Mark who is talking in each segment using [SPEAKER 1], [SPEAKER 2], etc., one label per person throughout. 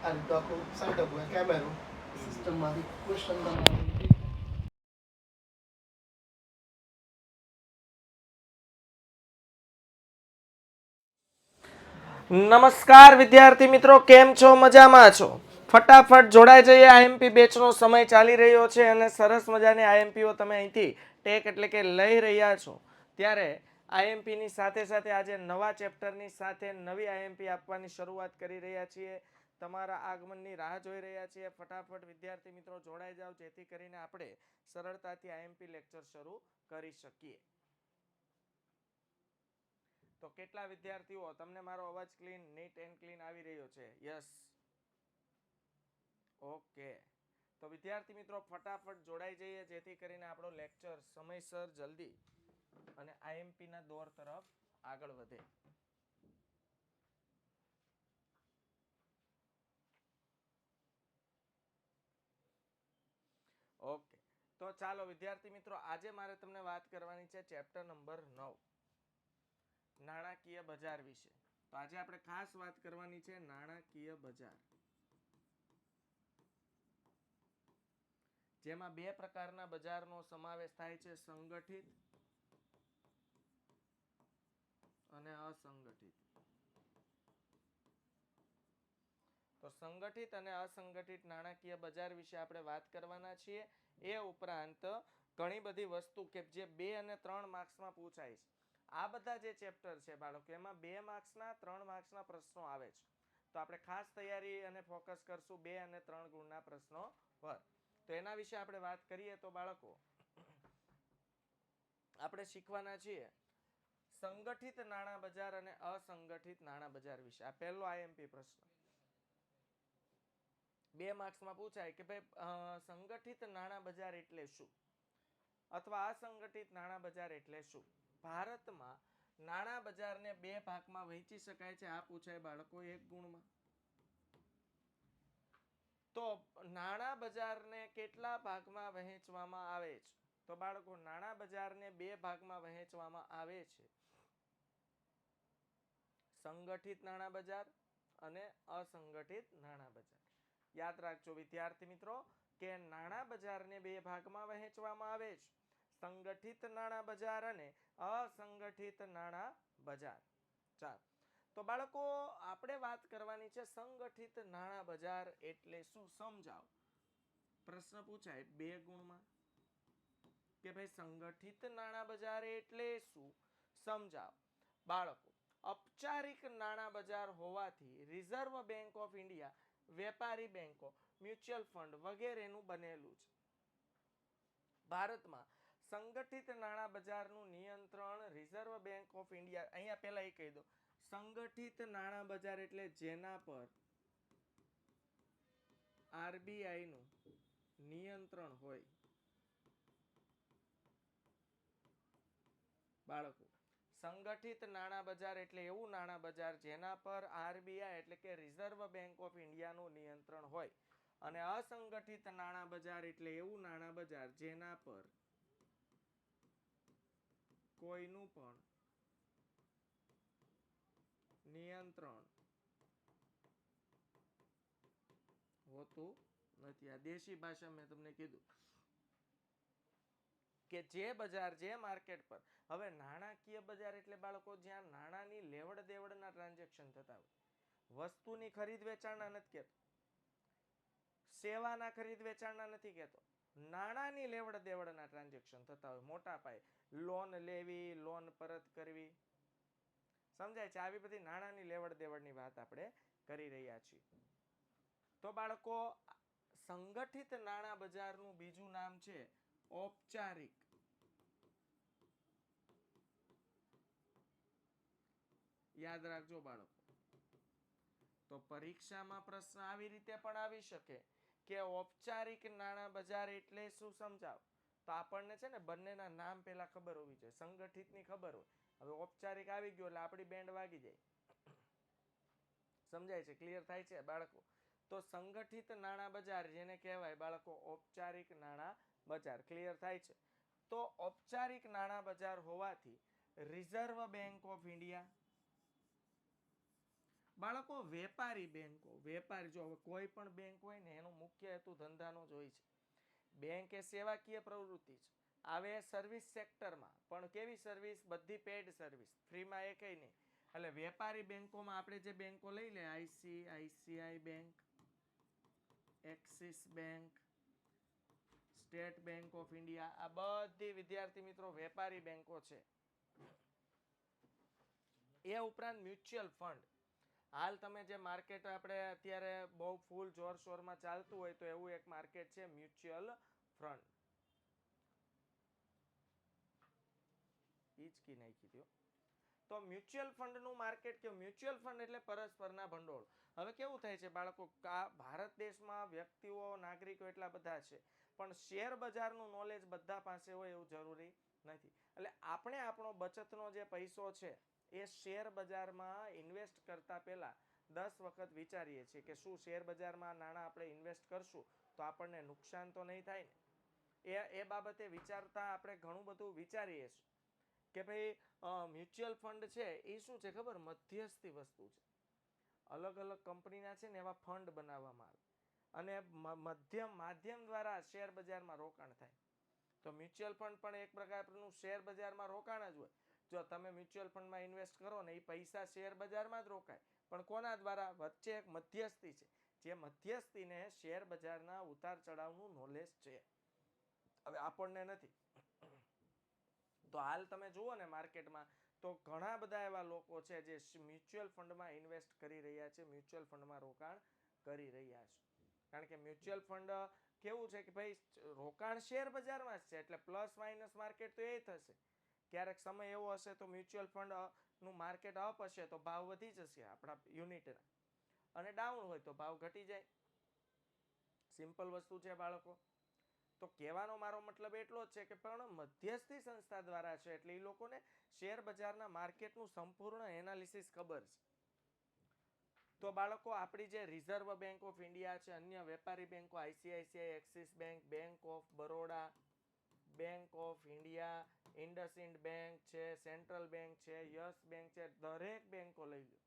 [SPEAKER 1] આ રીતનું આખું સેટઅપ હોય કેમેરો સિસ્ટમમાંથી ક્વેશ્ચન
[SPEAKER 2] નમસ્કાર વિદ્યાર્થી મિત્રો, કેમ છો? મજામાં છો? ફટાફટ જોડાઈ જઈએ. આઈએમપી બેચનો સમય ચાલી રહ્યો છે અને સરસ મજાની આઈએમપીઓ તમે અહીંથી ટેક એટલે કે લઈ રહ્યા છો. ત્યારે આઈએમપીની સાથે સાથે આજે નવા ચેપ્ટરની સાથે નવી આઈએમપી આપવાની શરૂઆત કરી રહ્યા છીએ. તમારા આગમનની રાહ જોઈ રહ્યા છીએ. ફટાફટ વિદ્યાર્થી મિત્રો જોડાઈ જાઓ, જેથી કરીને આપણે સરળતાથી આઈએમપી લેક્ચર શરૂ કરી શકીએ. તો કેટલા વિદ્યાર્થીઓ, તમને મારો અવાજ ક્લીન, નીટ એન્ડ ક્લીન આવી રહ્યો છે? Yes, okay. તો વિદ્યાર્થી મિત્રો ફટાફટ જોડાઈ જઈએ, જેથી કરીને આપણો લેક્ચર સમયસર, જલ્દી અને આઈએમપી ના દોર તરફ આગળ વધે. ઓકે, તો ચાલો વિદ્યાર્થી મિત્રો, આજે મારે તમને વાત કરવાની છે ચેપ્ટર નંબર 9, નાણાકીય બજાર વિશે. તો આજે આપણે ખાસ વાત કરવાની છે નાણાકીય બજાર, જેમાં બે પ્રકારના બજારનો સમાવેશ થાય છે, સંગઠિત અને અસંગઠિત. તો સંગઠિત અને અસંગઠિત નાણાકીય બજાર વિશે આપણે વાત કરવાના છીએ. એ ઉપરાંત ઘણી બધી વસ્તુ કે જે 2 અને 3 માર્ક્સમાં પૂછાય છે. આ બધા જે ચેપ્ટર છે બાળકો, એમાં 2 માર્ક્સના 3 માર્ક્સના પ્રશ્નો આવે છે. તો આપણે ખાસ તૈયારી અને ફોકસ કરશું 2 અને 3 ગુણના પ્રશ્નો પર. તો એના વિશે આપણે વાત કરીએ તો બાળકો, આપણે શીખવાના છીએ સંગઠિત નાણાં બજાર અને અસંગઠિત નાણાં બજાર વિશે. આ પહેલો આઈએમપી પ્રશ્ન 2 માર્ક્સમાં પૂછાય કે ભાઈ સંગઠિત નાણાં બજાર એટલે શું, અથવા અસંગઠિત નાણાં બજાર એટલે શું. ભારતમાં નાણાં બજારને 2 ભાગમાં વહેંચી શકાય છે. આ પૂછાય બાળકો 1 ગુણમાં. તો નાણાં બજારને કેટલા ભાગમાં વહેંચવામાં આવે છે? તો બાળકો નાણાં બજારને 2 ભાગમાં વહેંચવામાં આવે છે, સંગઠિત નાણાં બજાર અને અસંગઠિત નાણાં બજાર. યાદ રાખજો વિદ્યાર્થી મિત્રો કે નાણાં બજારને 2 ભાગમાં વહેંચવામાં આવે છે, સંગઠિત નાણાં બજાર અને અસંગઠિત નાણાં બજાર. ચાલો, તો બાળકો આપણે વાત કરવાની છે સંગઠિત નાણાં બજાર એટલે શું, સમજાવો. પ્રશ્ન પૂછાય 2 ગુણમાં કે ભાઈ સંગઠિત નાણાં બજાર એટલે શું, સમજાવો. બાળકો, ઔપચારિક નાણાં બજાર હોવાથી રિઝર્વ બેંક ઓફ ઇન્ડિયા, વેપારી બેંકો, મ્યુચ્યુઅલ ફંડ વગેરેનું બનેલું છે. ભારતમાં સંગઠિત નાણાં બજારનું નિયંત્રણ રિઝર્વ બેંક ઓફ ઇન્ડિયા, અહીંયા પહેલા એ કહી દો, સંગઠિત નાણાં બજાર એટલે જેના પર આરબીઆઈ નું નિયંત્રણ હોય. બાળકો, સંગઠિત નાણાં બજાર એટલે એવું નાણાં બજાર જેના પર આરબીઆઈ એટલે કે રિઝર્વ બેંક ઓફ ઇન્ડિયાનું નિયંત્રણ હોય. અને અસંગઠિત નાણાં બજાર એટલે એવું નાણાં બજાર જેના પર કોઈનું પણ નિયંત્રણ હોતું નથી. આ દેશી ભાષા મેં તમને કીધું કે જે બજાર, જે માર્કેટ પર, હવે નાણાકીય બજાર એટલે બાળકો જ્યાં નાણાંની લેવડ દેવડના ટ્રાન્ઝેક્શન થતા હોય. વસ્તુની ખરીદ વેચાણના નથી કહેતો, સેવાના ખરીદ વેચાણના નથી કહેતો, નાણાંની લેવડ દેવડના ટ્રાન્ઝેક્શન થતા હોય મોટા પાયે. લોન લેવી, લોન પરત કરવી, સમજાય છે? આવી બધી નાણાંની લેવડ દેવડની વાત આપણે કરી રહ્યા છીએ. તો બાળકો, સંગઠિત નાણાં બજારનું બીજું નામ છે ઔપચારિક. યાદ રાખજો બાળકો. તો પરીક્ષામાં પ્રશ્ન આવી રીતે પણ આવી શકે કે ઔપચારિક નાણાં બજાર એટલે શું, સમજાવો. તો આપણને છે ને બંનેના નામ પહેલા ખબર હોવી જોઈએ. સંગઠિતની ખબર હોય, હવે ઔપચારિક આવી ગયો એટલે આપણી બેન્ડ વાગી જાય. સમજાય છે? ક્લિયર થાય છે બાળકો? તો સંગઠિત નાણાં બજાર જેને કહેવાય બાળકો ઔપચારિક નાણાં બજાર. ક્લિયર થાય છે? તો ઔપચારિક નાણાં બજાર હોવાથી રિઝર્વ બેંક ઓફ ઇન્ડિયા, બાળકો વેપારી બેંકો, વેપારી જો હવે કોઈ પણ બેંક હોય ને એનો મુખ્ય હેતુ ધંધાનો જ હોય છે. બેંક એ સેવાકીય પ્રવૃત્તિ છે, આવે સર્વિસ સેક્ટરમાં, પણ કેવી સર્વિસ? બધી પેડ સર્વિસ, ફ્રીમાં એ કઈ નહીં. એટલે વેપારી બેંકોમાં આપણે જે બેંકો લઈ લે, ICICI bank, axis bank, state bank of India, આ બધી વિદ્યાર્થી મિત્રો વેપારી બેંકો છે. એ ઉપરાંત મ્યુચ્યુઅલ ફંડ, હાલ તમે જે માર્કેટ આપણે અત્યારે બહુ ફૂલ જોરશોરમાં ચાલતું હોય તો એવું એક માર્કેટ છે મ્યુચ્યુઅલ ફંડ. હિચકી નાખી દો. તો મ્યુચ્યુઅલ ફંડનું માર્કેટ કે મ્યુચ્યુઅલ ફંડ એટલે પરસ્પરના ભંડોળ. હવે કેવું થાય છે બાળકો, આ ભારત દેશમાં વ્યક્તિઓ નાગરિકો એટલા બધા છે, પણ શેર બજારનું નોલેજ બધા પાસે હોય એવું જરૂરી નથી. એટલે આપણે આપણો બચતનો જે પૈસો છે એ શેર બજારમાં ઇન્વેસ્ટ કરતા પહેલા 10 વખત વિચારીએ છીએ કે શું શેર બજારમાં નાણાં આપણે ઇન્વેસ્ટ કરશું તો આપણને નુકસાન તો નહીં થાય ને. એ બાબતે વિચારતા આપણે ઘણું બધું વિચારીએ છીએ કે ભાઈ મ્યુચ્યુઅલ ફંડ છે એ શું છે ખબર? મધ્યસ્થી વસ્તુ છે. અલગ અલગ કંપનીના છે ને એવા ફંડ બનાવવામાં આવે અને માધ્યમ દ્વારા શેર બજારમાં રોકાણ થાય. તો મ્યુચ્યુઅલ ફંડ પણ એક પ્રકારનું શેર બજારમાં રોકાણ જ હોય. જો તમે મ્યુચ્યુઅલ ફંડમાં ઇન્વેસ્ટ કરો ને એ પૈસા શેર બજારમાં જ રોકાય, પણ કોના દ્વારા? વચ્ચે એક મધ્યસ્થી છે, જે મધ્યસ્થીને શેર બજારના ઉતાર ચઢાવનું નોલેજ છે. હવે આપણને નથી. તો હાલ તમે જુઓ ને માર્કેટમાં તો ઘણા બધા એવા લોકો છે જે મ્યુચ્યુઅલ ફંડમાં ઇન્વેસ્ટ કરી રહ્યા છે, મ્યુચ્યુઅલ ફંડમાં રોકાણ કરી રહ્યા છે. કારણ કે મ્યુચ્યુઅલ ફંડ કેવું છે કે ભાઈ રોકાણ શેર બજારમાં જ છે, એટલે પ્લસ માઇનસ માર્કેટ તો એ થશે. ક્યારેક સમય એવો હશે તો મ્યુચ્યુઅલ ફંડનું માર્કેટ અપ હશે તો ભાવ વધી જશે આપણા યુનિટના, અને ડાઉન હોય તો ભાવ ઘટી જાય. સિમ્પલ વસ્તુ છે બાળકો. તો કહેવાનો મારો મતલબ એટલો જ છે કે પણ મધ્યસ્થી સંસ્થા દ્વારા છે, એટલે એ લોકોને શેર બજારના માર્કેટનું સંપૂર્ણ એનાલિસિસ ખબર છે. તો બાળકો આપણી જે રિઝર્વ બેંક ઓફ ઇન્ડિયા છે, અન્ય વેપારી બેંકો ICICI, axis bank, bank of Baroda, bank of India, IndusInd bank છે, સેન્ટ્રલ બેંક છે, યસ બેંક છે, દરેક બેંકો લઈ લો.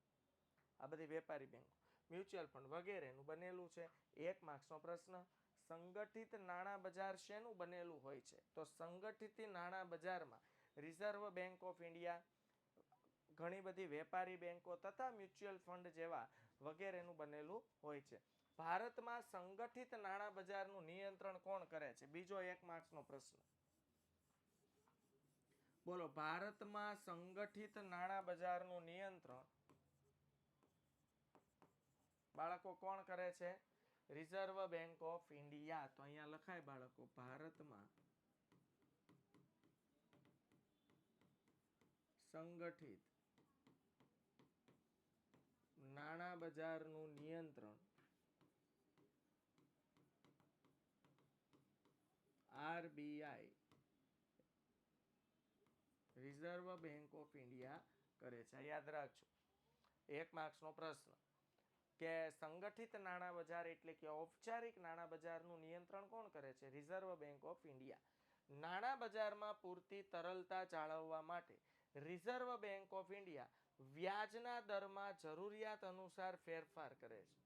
[SPEAKER 2] આ બધી વેપારી બેંકો, મ્યુચ્યુઅલ ફંડ વગેરેનું બનેલું છે. 1 માર્ક્સનો પ્રશ્ન, સંગઠિત નાણાં બજાર શેનું બનેલું હોય છે? તો સંગઠિત નાણાં બજારમાં રિઝર્વ બેંક ઓફ ઇન્ડિયા, ઘણી બધી વેપારી બેંકો તથા મ્યુચ્યુઅલ ફંડ જેવા વગેરેનું બનેલું હોય છે. ભારતમાં સંગઠિત નાણાં બજારનું નિયંત્રણ કોણ કરે છે? બીજો 1 માર્ક્સનો પ્રશ્ન. બોલો, ભારતમાં સંગઠિત નાણાં બજારનું નિયંત્રણ બાળકો કોણ કરે છે? Reserve bank of India. તો અહીંયા લખાય બાળકો, ભારતમાં સંગઠિત નાણાં બજારનું નિયંત્રણ RBI, reserve bank of India કરે છે. યાદ રાખજો. 1 માર્ક્સનો પ્રશ્ન કે સંગઠિત નાણાં બજાર એટલે કે ઔપચારિક નાણાં બજારનું નિયંત્રણ કોણ કરે છે? Reserve bank of India. નાણાં બજારમાં પૂરતી તરલતા જાળવવા માટે રિઝર્વ બેંક ઓફ ઇન્ડિયા વ્યાજના દરમાં જરૂરિયાત અનુસાર ફેરફાર કરે છે.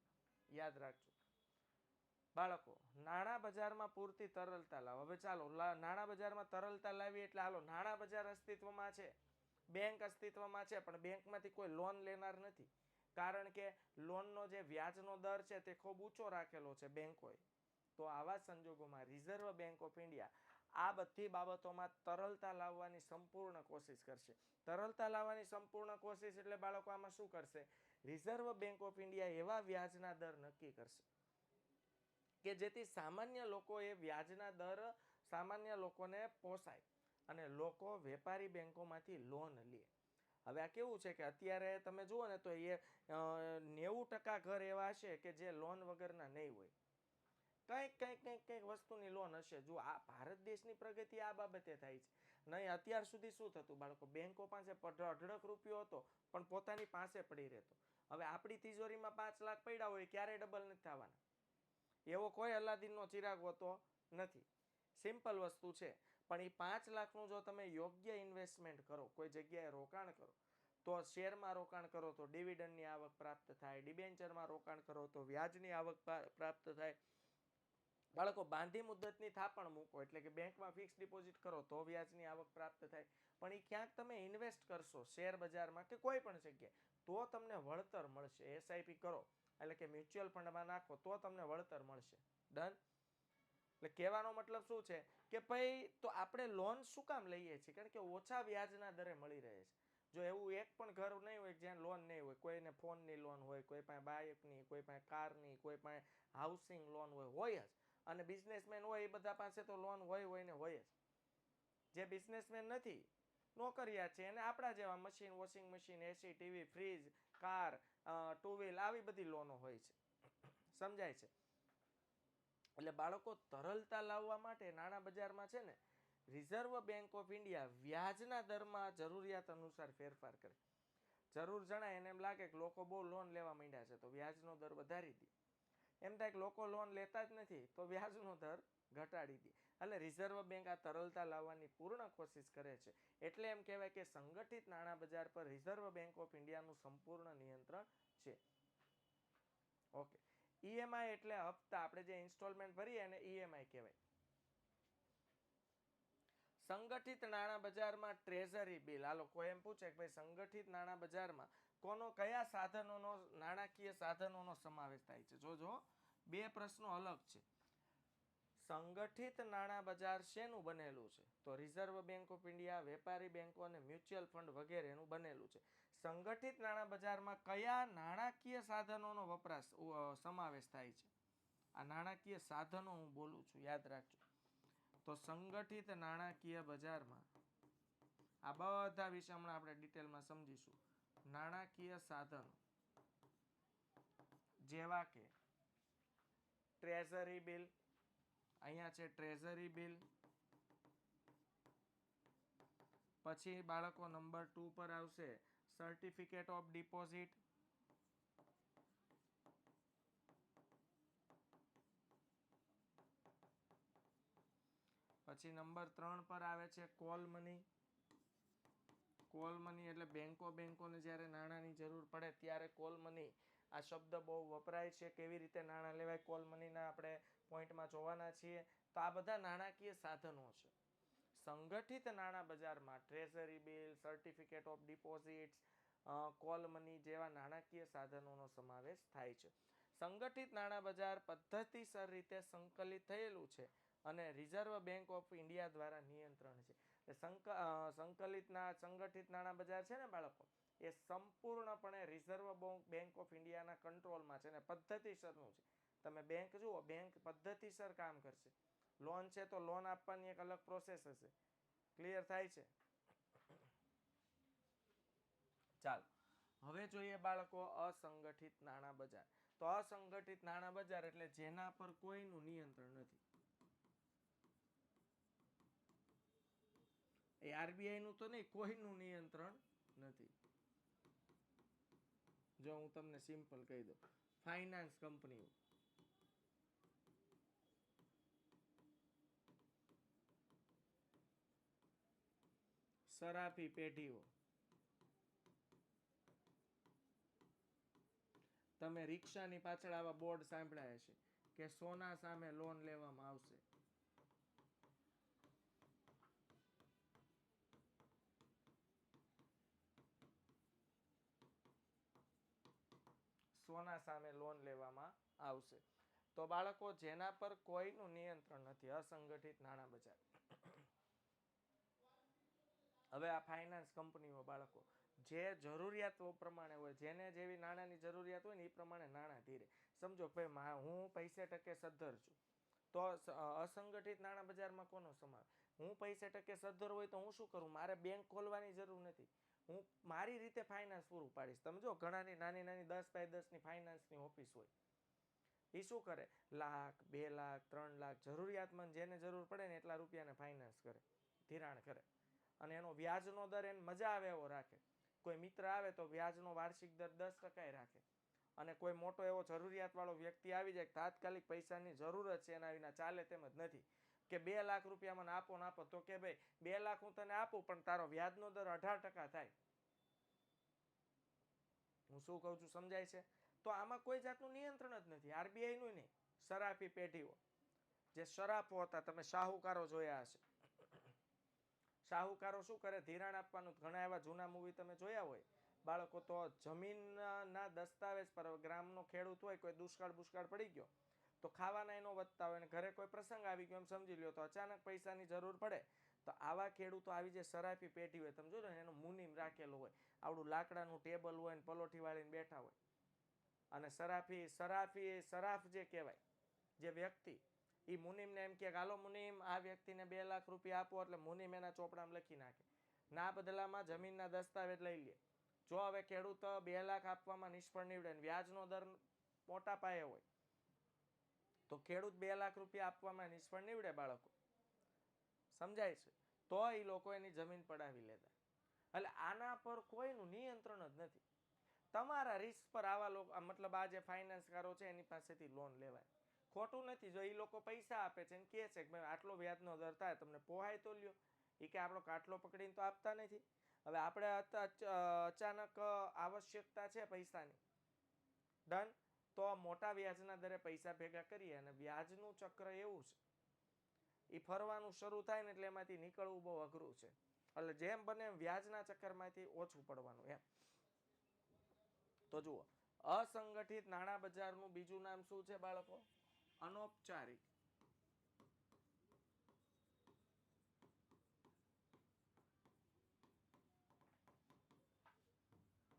[SPEAKER 2] યાદ રાખજો બાળકો. નાણાં બજારમાં પૂરતી તરલતા લાવો. હવે ચાલો નાણાં બજારમાં તરલતા લાવી એટલે હાલો, નાણાં બજાર અસ્તિત્વમાં છે, બેંક અસ્તિત્વમાં છે, પણ બેંકમાંથી કોઈ લોન લેનાર નથી, કારણ કે લોનનો જે વ્યાજનો દર છે તે ખૂબ ઊંચો રાખેલો છે બેંકોએ. તો આવા સંજોગોમાં રિઝર્વ બેંક ઓફ ઇન્ડિયા આ બધી બાબતોમાં તરલતા લાવવાની સંપૂર્ણ કોશિશ કરશે. તરલતા લાવવાની સંપૂર્ણ કોશિશ એટલે બાળકો આમાં શું કરશે? રિઝર્વ બેંક ઓફ ઇન્ડિયા એવા વ્યાજના દર નક્કી કરશે કે જેથી સામાન્ય લોકો એ વ્યાજના દર સામાન્ય લોકોને પોસાય અને લોકો વેપારી બેંકોમાંથી લોન લે. હવે આ કેવું છે કે અત્યારે તમે જુઓ ને તો એ 90% ઘર એવા હશે કે જે લોન વગરના નહીં હોય. કંઈક વસ્તુની લોન હશે. જો આ ભારત દેશની પ્રગતિ આ બાબતે થાય છે. નહીં અત્યાર સુધી શું થતું બાળકો? બેંકો પાસે અઢળક રૂપિયો હતો પણ પોતાની પાસે પડી રહેતો. હવે આપણી તિજોરીમાં 5 લાખ પડ્યા હોય, ક્યારેય ડબલ નથી થવાના. એવો કોઈ અલાદીનનો ચિરાગ હોતો નથી. સિમ્પલ વસ્તુ છે. પણ એ 5 લાખનું જો તમે યોગ્ય ઇન્વેસ્ટમેન્ટ કરો, કોઈ જગ્યાએ રોકાણ કરો, તો શેરમાં રોકાણ કરો તો ડિવિડન્ડની આવક પ્રાપ્ત થાય, ડિબેન્ચરમાં રોકાણ કરો તો વ્યાજની આવક પ્રાપ્ત થાય. બાળકો બાંધી મુદતની થાપણ મૂકો એટલે કે બેંકમાં ફિક્સ ડિપોઝિટ કરો તો વ્યાજની આવક પ્રાપ્ત થાય. પણ એ ક્યાંક તમે ઇન્વેસ્ટ કરશો શેર બજારમાં કે કોઈ પણ જગ્યાએ તો તમને વળતર મળશે. એસઆઈપી કરો એટલે કે મ્યુચ્યુઅલ ફંડમાં નાખો તો તમને વળતર મળશે. ડન. એટલે કહેવાનો મતલબ શું છે કે ભાઈ તો આપણે લોન શું કામ લઈએ છીએ? કારણ કે ઓછા વ્યાજના દરે મળી રહે છે. જો એવું એક પણ ઘર નહીં હોય જ્યાં લોન નહીં હોય, કોઈને ફોનની લોન હોય, કોઈ પાસે બાઇકની, કોઈ પાસે કારની, કોઈ પાસે હાઉસિંગ લોન હોય જ. અને બિઝનેસમેન હોય એ બધા પાસે તો લોન હોય ને હોય જ. જે બિઝનેસમેન નથી, નોકરિયાત છે, એને આપણા જેવા machine, washing machine, AC, TV, fridge, car, two wheel આવી બધી લોનો હોય છે. સમજાય છે? એટલે બાળકો તરલતા લાવવા માટે નાણાં બજારમાં છે ને રિઝર્વ બેંક ઓફ ઇન્ડિયા વ્યાજના દરમાં જરૂરિયાત અનુસાર ફેરફાર કરે. જરૂર જણાય એને એમ લાગે કે લોકો બહુ લોન લેવા માંડ્યા છે તો વ્યાજનો દર વધારી દે. એમ થાય કે લોકો લોન લેતા જ નથી તો વ્યાજનો દર ઘટાડી દે. એટલે રિઝર્વ બેંક આ તરલતા લાવવાની પૂર્ણ કોશિશ કરે છે. એટલે એમ કહેવાય કે સંગઠિત નાણાં બજાર પર રિઝર્વ બેંક ઓફ ઇન્ડિયાનું સંપૂર્ણ નિયંત્રણ છે. ઓકે. ઈએમઆઈ એટલે હપ્તા, આપણે જે ઇન્સ્ટોલમેન્ટ ભરીએ એને ઈએમઆઈ કહેવાય. સંગઠિત નાણાં બજારમાં ટ્રેઝરી બિલ. હાલો કોઈ એમ પૂછે કે ભાઈ સંગઠિત નાણાં બજારમાં કયા સાધનોનો, નાણાકીય સાધનોનો સમાવેશ થાય છે? જોજો, બે પ્રશ્નો અલગ છે. સંગઠિત નાણાં બજાર શેનું બનેલું છે? તો રિઝર્વ બેંક ઓફ ઇન્ડિયા, વેપારી બેંકો અને મ્યુચ્યુઅલ ફંડ વગેરેનું બનેલું છે. સંગઠિત નાણાં બજારમાં કયા નાણાકીય સાધનોનો વપરાશ સમાવેશ થાય છે? આ નાણાકીય સાધનો હું બોલું છું, યાદ રાખજો. તો સંગઠિત નાણાકીય બજારમાં આ બધા વિશે હમણાં આપણે ડિટેલમાં સમજીશું. નાણાકીય સાધનો જેવા કે ટ્રેઝરી બિલ, અહીંયા છે ટ્રેઝરી બિલ. પછી બાળકો નંબર 2 પર આવશે સર્ટિફિકેટ ઓફ ડિપોઝિટ. પછી નંબર 3 પર આવે છે કોલ મની. કોલ મની એટલે બેંકોને જ્યારે નાણાંની જરૂર પડે ત્યારે કોલ મની, આ શબ્દ બહુ વપરાય છે. કેવી રીતે નાણાં લેવાય કોલ મનીના આપણે પોઈન્ટમાં જોવાના છીએ. તો આ બધા નાણાકીય સાધનો છે. સંગઠિત નાણાં બજારમાં treasury bill, certificate of deposits, call money જેવા નાણાકીય સાધનોનો સમાવેશ થાય છે. સંગઠિત નાણાં બજાર પદ્ધતિસર રીતે સંકલિત થયેલું છે અને રિઝર્વ બેંક ઓફ ઇન્ડિયા દ્વારા નિયંત્રણ છે. સંકલિત સંગઠિત નાણાં બજાર છે ને બાળકો, એ સંપૂર્ણપણે રિઝર્વ બેંક ઓફ ઇન્ડિયાના કંટ્રોલમાં છે અને પદ્ધતિસરનું છે. તમે બેંક જુઓ, બેંક પદ્ધતિસર કામ કરશે. લોન છે તો લોન આપવાની એક અલગ પ્રોસેસ હશે. ક્લિયર થાય છે? ચાલો હવે જોઈએ બાળકો અસંગઠિત નાણાં બજાર. તો અસંગઠિત નાણાં બજાર એટલે જેના પર કોઈનું નિયંત્રણ નથી. એ આરબીઆઈ નું તો નહીં, કોઈનું નિયંત્રણ નથી. જો હું તમને સિમ્પલ કહી દઉં, ફાઇનાન્સ કંપનીઓ, સરાફી પેઢીઓ, તમે રિક્ષાની પાછળ આવા બોર્ડ સાંભળ્યા હશે કે સોના સામે લોન લેવામાં આવશે. સોના સામે લોન લેવામાં આવશે. તો બાળકો જેના પર કોઈનું નિયંત્રણ નથી, અસંગઠિત નાણાં બજાર. હવે આ ફાઇનાન્સ કંપનીઓ બાળકો જે જરૂરિયાતો પ્રમાણે હોય, જેને જેવી નાણાંની જરૂરિયાત હોય ને એ પ્રમાણે નાણાં ધીરે. સમજો ભાઈ હું પૈસે ટકે સદ્ધર છું, તો અસંગઠિત નાણાં બજારમાં કોનો સમાવેશ? હું પૈસે ટકે સદ્ધર હોય તો હું શું કરું? મારે બેંક ખોલવાની જરૂર નથી. હું મારી રીતે ફાઇનાન્સ પૂરું પાડીશ. તમે જો ઘણાની નાની 10x10 ફાઇનાન્સની ઓફિસ હોય. એ શું કરે? લાખ, 2 લાખ, 3 લાખ જરૂરિયાતમંદ જેને જરૂર પડે ને એટલા રૂપિયાને ફાઇનાન્સ કરે, ધિરાણ કરે. અને એનો વ્યાજનો દર એને મજા આવે એવો રાખે. કોઈ મિત્ર આવે તો વ્યાજનો વાર્ષિક દર 10% રાખે. અને કોઈ મોટો એવો જરૂરિયાતવાળો વ્યક્તિ આવી જાય, તાત્કાલિક પૈસાની જરૂરત છે, એના વિના ચાલે તેમ જ નથી. કે 2 લાખ રૂપિયા મને આપો, તો કે ભાઈ 2 લાખ હું તને આપું પણ તારો વ્યાજનો દર 18% થાય. હું શું કહું છું સમજાય છે? તો આમાં કોઈ જાતનું નિયંત્રણ જ નથી, આરબીઆઈનું નહીં. શરાફી પેઢીઓ, જે શરાફો હતા, તમે શાહુકારો જોયા હશે. શાહુકારો શું કરે? ધિરાણ આપવાનું. ઘણા એવા જૂના મૂવી તમે જોયા હોય બાળકો, તો જમીનના દસ્તાવેજ પર ગ્રામનો ખેડૂત હોય, કોઈ દુષ્કાળ પડી ગયો તો ખાવાના એનો વધતા હોય, અને ઘરે કોઈ પ્રસંગ આવી ગયો એમ સમજી લ્યો, તો અચાનક પૈસાની જરૂર પડે, તો આવા ખેડૂતો આવી જે શરાફી પેઢી હોય, તમે જોજો ને એનો મુનિમ રાખેલો હોય, આવડું લાકડાનું ટેબલ હોય ને પલોઠી વાળીને બેઠા હોય, અને શરાફ જે કહેવાય જે વ્યક્તિ, એ મુનિમને એમ કે હાલો મુનિમ આ વ્યક્તિને 2 લાખ રૂપિયા આપો, એટલે મુનિમ એના ચોપડામાં લખી નાખે. ના બદલામાં જમીનના દસ્તાવેજ લઈ લે. જો હવે ખેડૂત 2 લાખ આપવામાં નિષ્ફળ નીવડે ને વ્યાજનો દર મોટા પાયે હોય, તો ખેડૂત 2 લાખ રૂપિયા આપવામાં નિષ્ફળ નીવડે બાળકો, સમજાય છે? તો એ લોકો એની જમીન પડાવી લેતા. એટલે આના પર કોઈનું નિયંત્રણ જ નથી. તમારા રિસ્ક પર આવા લોકો, મતલબ આ જે ફાઇનાન્સકારો છે એની પાસેથી લોન લેવાય. ખોટું નથી. જો એ લોકો પૈસા આપે છે અને કહે છે કે ભાઈ આટલો વ્યાજનો દર થાય, તમને પોહાય તો લ્યો. એ કે આપણો કાટલો પકડીને તો આપતા નથી. હવે આપણે અચાનક આવશ્યકતા છે પૈસાની, ડન, તો મોટા વ્યાજના દરે પૈસા ભેગા કરીએ, અને વ્યાજનું ચક્ર એવું છે, એ ફરવાનું શરૂ થાય ને એટલે એમાંથી નીકળવું બહુ અઘરું છે. એટલે જેમ બને એમ વ્યાજના ચક્કરમાંથી ઓછું પડવાનું એમ. તો જુઓ, અસંગઠિત નાણાં બજારનું બીજું નામ શું છે બાળકો? અનૌપચારિક.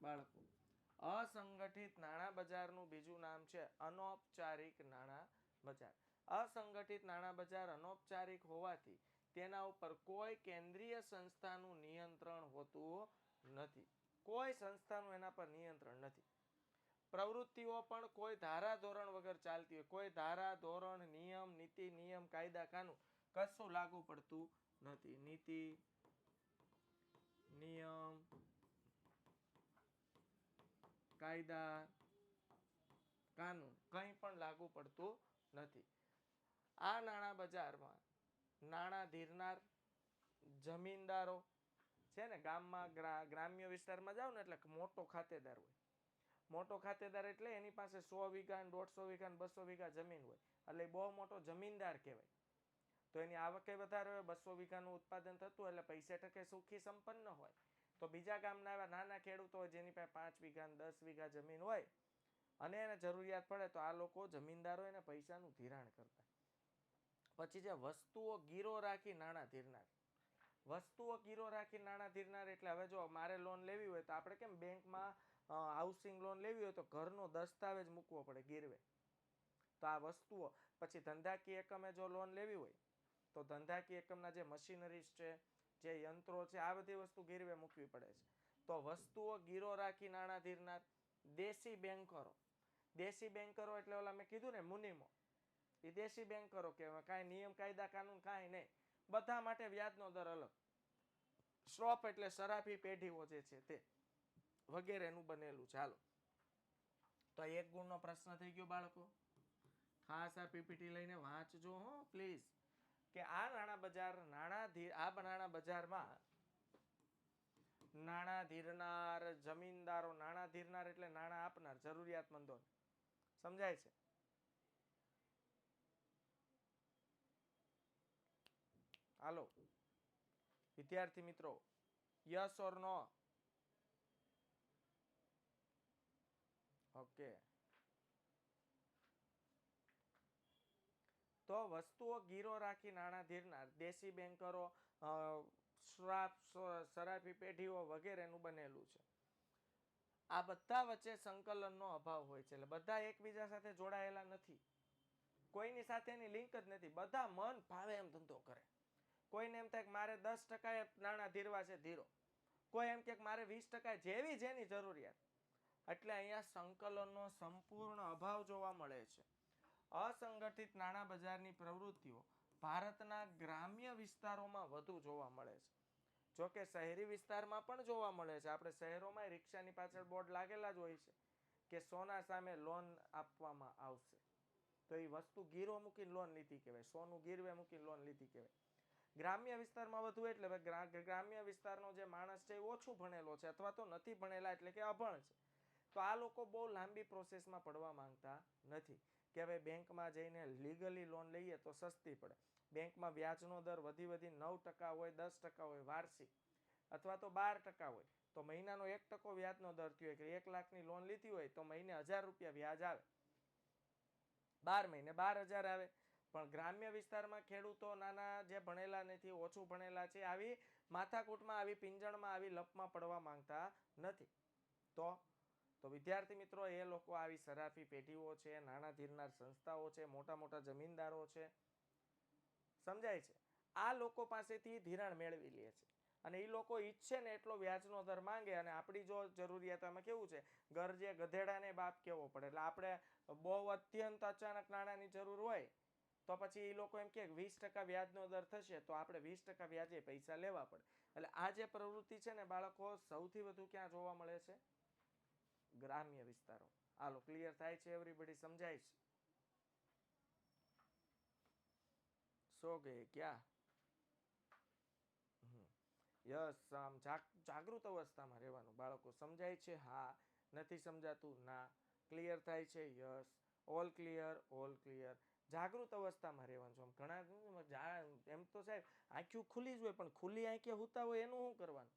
[SPEAKER 2] બાળકો, અસંગઠિત નાણાં બજારનું બીજું નામ છે અનૌપચારિક નાણાં બજાર. અસંગઠિત નાણાં બજાર અનૌપચારિક હોવાથી તેના ઉપર કોઈ કેન્દ્રીય સંસ્થાનું નિયંત્રણ હોતું નથી. કોઈ સંસ્થાનું એના પર નિયંત્રણ નથી. પ્રવૃત્તિઓ પણ કોઈ ધારા ધોરણ વગર ચાલતી હોય. કોઈ ધારા ધોરણ, નિયમ, નીતિ, નિયમ, કાયદા, કાનૂન કશું લાગુ પડતું નથી. નીતિ, નિયમ, કાયદા, કાનૂન કંઈ પણ લાગુ પડતું નથી. આ નાણાં બજારમાં નાણાં ધીરનાર જમીનદારો છે ને, ગામમાં ગ્રામ્ય વિસ્તારમાં જાવ ને એટલે મોટો ખાતેદાર હોય. મોટો ખાતેદાર એટલે એની પાસે 100 વીઘા, 150 વીઘા, 200 વીઘા જમીન હોય, એટલે બહુ મોટો જમીનદાર કહેવાય. તો એની આવકે વધારે હોય, 200 વીઘાનું ઉત્પાદન થતું એટલે પૈસે ટકે સુખી સંપન્ન હોય. તો બીજા ગામના એવા નાના ખેડૂતો હોય જેની પાસે 5 વીઘા, 10 વીઘા જમીન હોય, અને એને જરૂરિયાત પડે તો આ લોકો જમીનદારો એને પૈસાનું ધિરાણ કરતા. પછી જે વસ્તુઓ ગીરો રાખી નાણાં ધીરનાર. વસ્તુઓ ગીરો રાખી નાણાં ધીરનાર એટલે હવે જો મારે લોન લેવી હોય તો આપણે કેમ બેંકમાં હાઉસિંગ લોન લેવી હોય તો ઘરનો દસ્તાવેજ મૂકવો પડે ગીરવે. તો આ વસ્તુઓ, પછી ધંધાકીય એકમે જો લોન લેવી હોય તો ધંધાકીય એકમના જે મશીનરીઝ છે, જે યંત્રો છે, આ બધી વસ્તુ ગીરવે મૂકવી પડે છે. તો વસ્તુઓ ગીરો રાખી નાણાં ધીરનાર. દેશી બેન્કરો. દેશી બેન્કરો એટલે ઓલા મેં કીધું ને મુનિમો, એ દેશી બેન્કરો કહેવાય. કાંઈ નિયમ, કાયદા, કાનૂન કાંઈ નહીં, બધા માટે વ્યાજનો દર અલગ. શ્રોફ એટલે શરાફી પેઢીઓ જે છે તે વગેરેનું બનેલું. ચાલો, તો 1 ગુણનો પ્રશ્ન થઈ ગયો બાળકો. ખાસ આ પીપીટી લઈને વાંચજો હો પ્લીઝ. કે આ નાણાં બજાર, આ નાણાં બજારમાં નાણાં ધીરનાર જમીનદારો, નાણાં ધીરનાર એટલે નાણાં આપનાર, જરૂરિયાતમંદો, સમજાય છે? હાલો વિદ્યાર્થી મિત્રો, યસ ઓર નો? ઓકે. તો વસ્તુઓ ગીરો રાખી નાણાં ધીરનાર, દેશી બેન્કરો, શરાફી પેઢીઓ વગેરેનું બનેલું છે. આ બધા વચ્ચે સંકલનનો અભાવ હોય છે. એટલે બધા એકબીજા સાથે જોડાયેલા નથી, કોઈની સાથેની લિંક જ નથી. બધા મન ભાવે એમ ધંધો કરે. કોઈને એમ થાય કે મારે 10% નાણાં ધીરવા છે, ધીરો. કોઈ એમ કે મારે 20%, જેવી જેની જરૂરિયાત. એટલે અહીંયા સંકલનનો સંપૂર્ણ અભાવ જોવા મળે છે. અસંગઠિત નાણાં બજારની પ્રવૃત્તિઓ ભારતના ગ્રામ્ય વિસ્તારોમાં વધુ જોવા મળે છે. જોકે શહેરી વિસ્તારમાં પણ જોવા મળે છે. આપણે શહેરોમાં રિક્ષાની પાછળ બોર્ડ લાગેલા જ હોય છે કે સોના સામે લોન આપવામાં આવશે. તો એ વસ્તુ ગીરો મૂકીને લોન લીધી કહેવાય, સોનું ગીરવે મૂકીને લોન લીધી કહેવાય. ગ્રામ્ય વિસ્તારમાં વધુ એટલે ગ્રામ્ય વિસ્તારનો જે માણસ છે એ ઓછું ભણેલો છે, અથવા તો નથી ભણેલા એટલે કે અભણ છે. તો આ લોકો બહુ લાંબી પ્રોસેસમાં પડવા માંગતા નથી કે હવે બેંકમાં જઈને લીગલી લોન લઈએ તો સસ્તી પડે. બેંકમાં વ્યાજનો દર વધી 9% હોય, 10% હોય વાર્ષિક, અથવા તો 12% હોય, તો મહિનાનો 1% વ્યાજનો દર થયો કે 1 લાખની લોન લીધી હોય તો મહિને 1000 રૂપિયા વ્યાજ આવે, 12 મહિને 12,000 આવે. પણ ગ્રામ્ય વિસ્તારમાં ખેડૂતો નાના જે ભણેલા નથી, ઓછું ભણેલા છે, આવી માથાકૂટમાં, આવી પીંજણમાં, આવી લપમાં પડવા માંગતા નથી. તો વિદ્યાર્થી મિત્રો, એ લોકો આવી સરાફી પેઢીઓ છે, નાણાં ધીરનાર સંસ્થાઓ છે, મોટા મોટા જમીનદારો છે, સમજાય છે, આ લોકો પાસેથી ધિરાણ મેળવી લે છે અને એ લોકો ઈચ્છે ને એટલો વ્યાજનો દર માંગે. અને આપણી જો જરૂરિયાતમાં કેવું છે, ગરજે ગધેડાને બાપ કેવો પડે, એટલે આપણે બહુ અત્યંત અચાનક નાણાંની જરૂર હોય તો પછી એ લોકો એમ કે 20% વ્યાજનો દર થશે તો આપણે 20% વ્યાજે પૈસા લેવા પડે. એટલે આ જે પ્રવૃત્તિ છે ને બાળકો, સૌથી વધુ ક્યાં જોવા મળે છે? ગ્રામ્ય વિસ્તારો. હાલો, ક્લિયર થાય છે એવરીબડી? સમજાય છે? સો ગયે ક્યાં? યસ, આમ જાગૃત અવસ્થામાં રહેવાનું બાળકો. સમજાય છે? હા. નથી સમજાતું? ના. ક્લિયર થાય છે? Yes. All clear, all clear. જાગૃત અવસ્થામાં રહેવાનું છે. ઘણા એમ તો સાહેબ આંખ્યું ખુલ્લી જ હોય, પણ ખુલ્લી આંખે હુતા હોય એનું શું કરવાનું?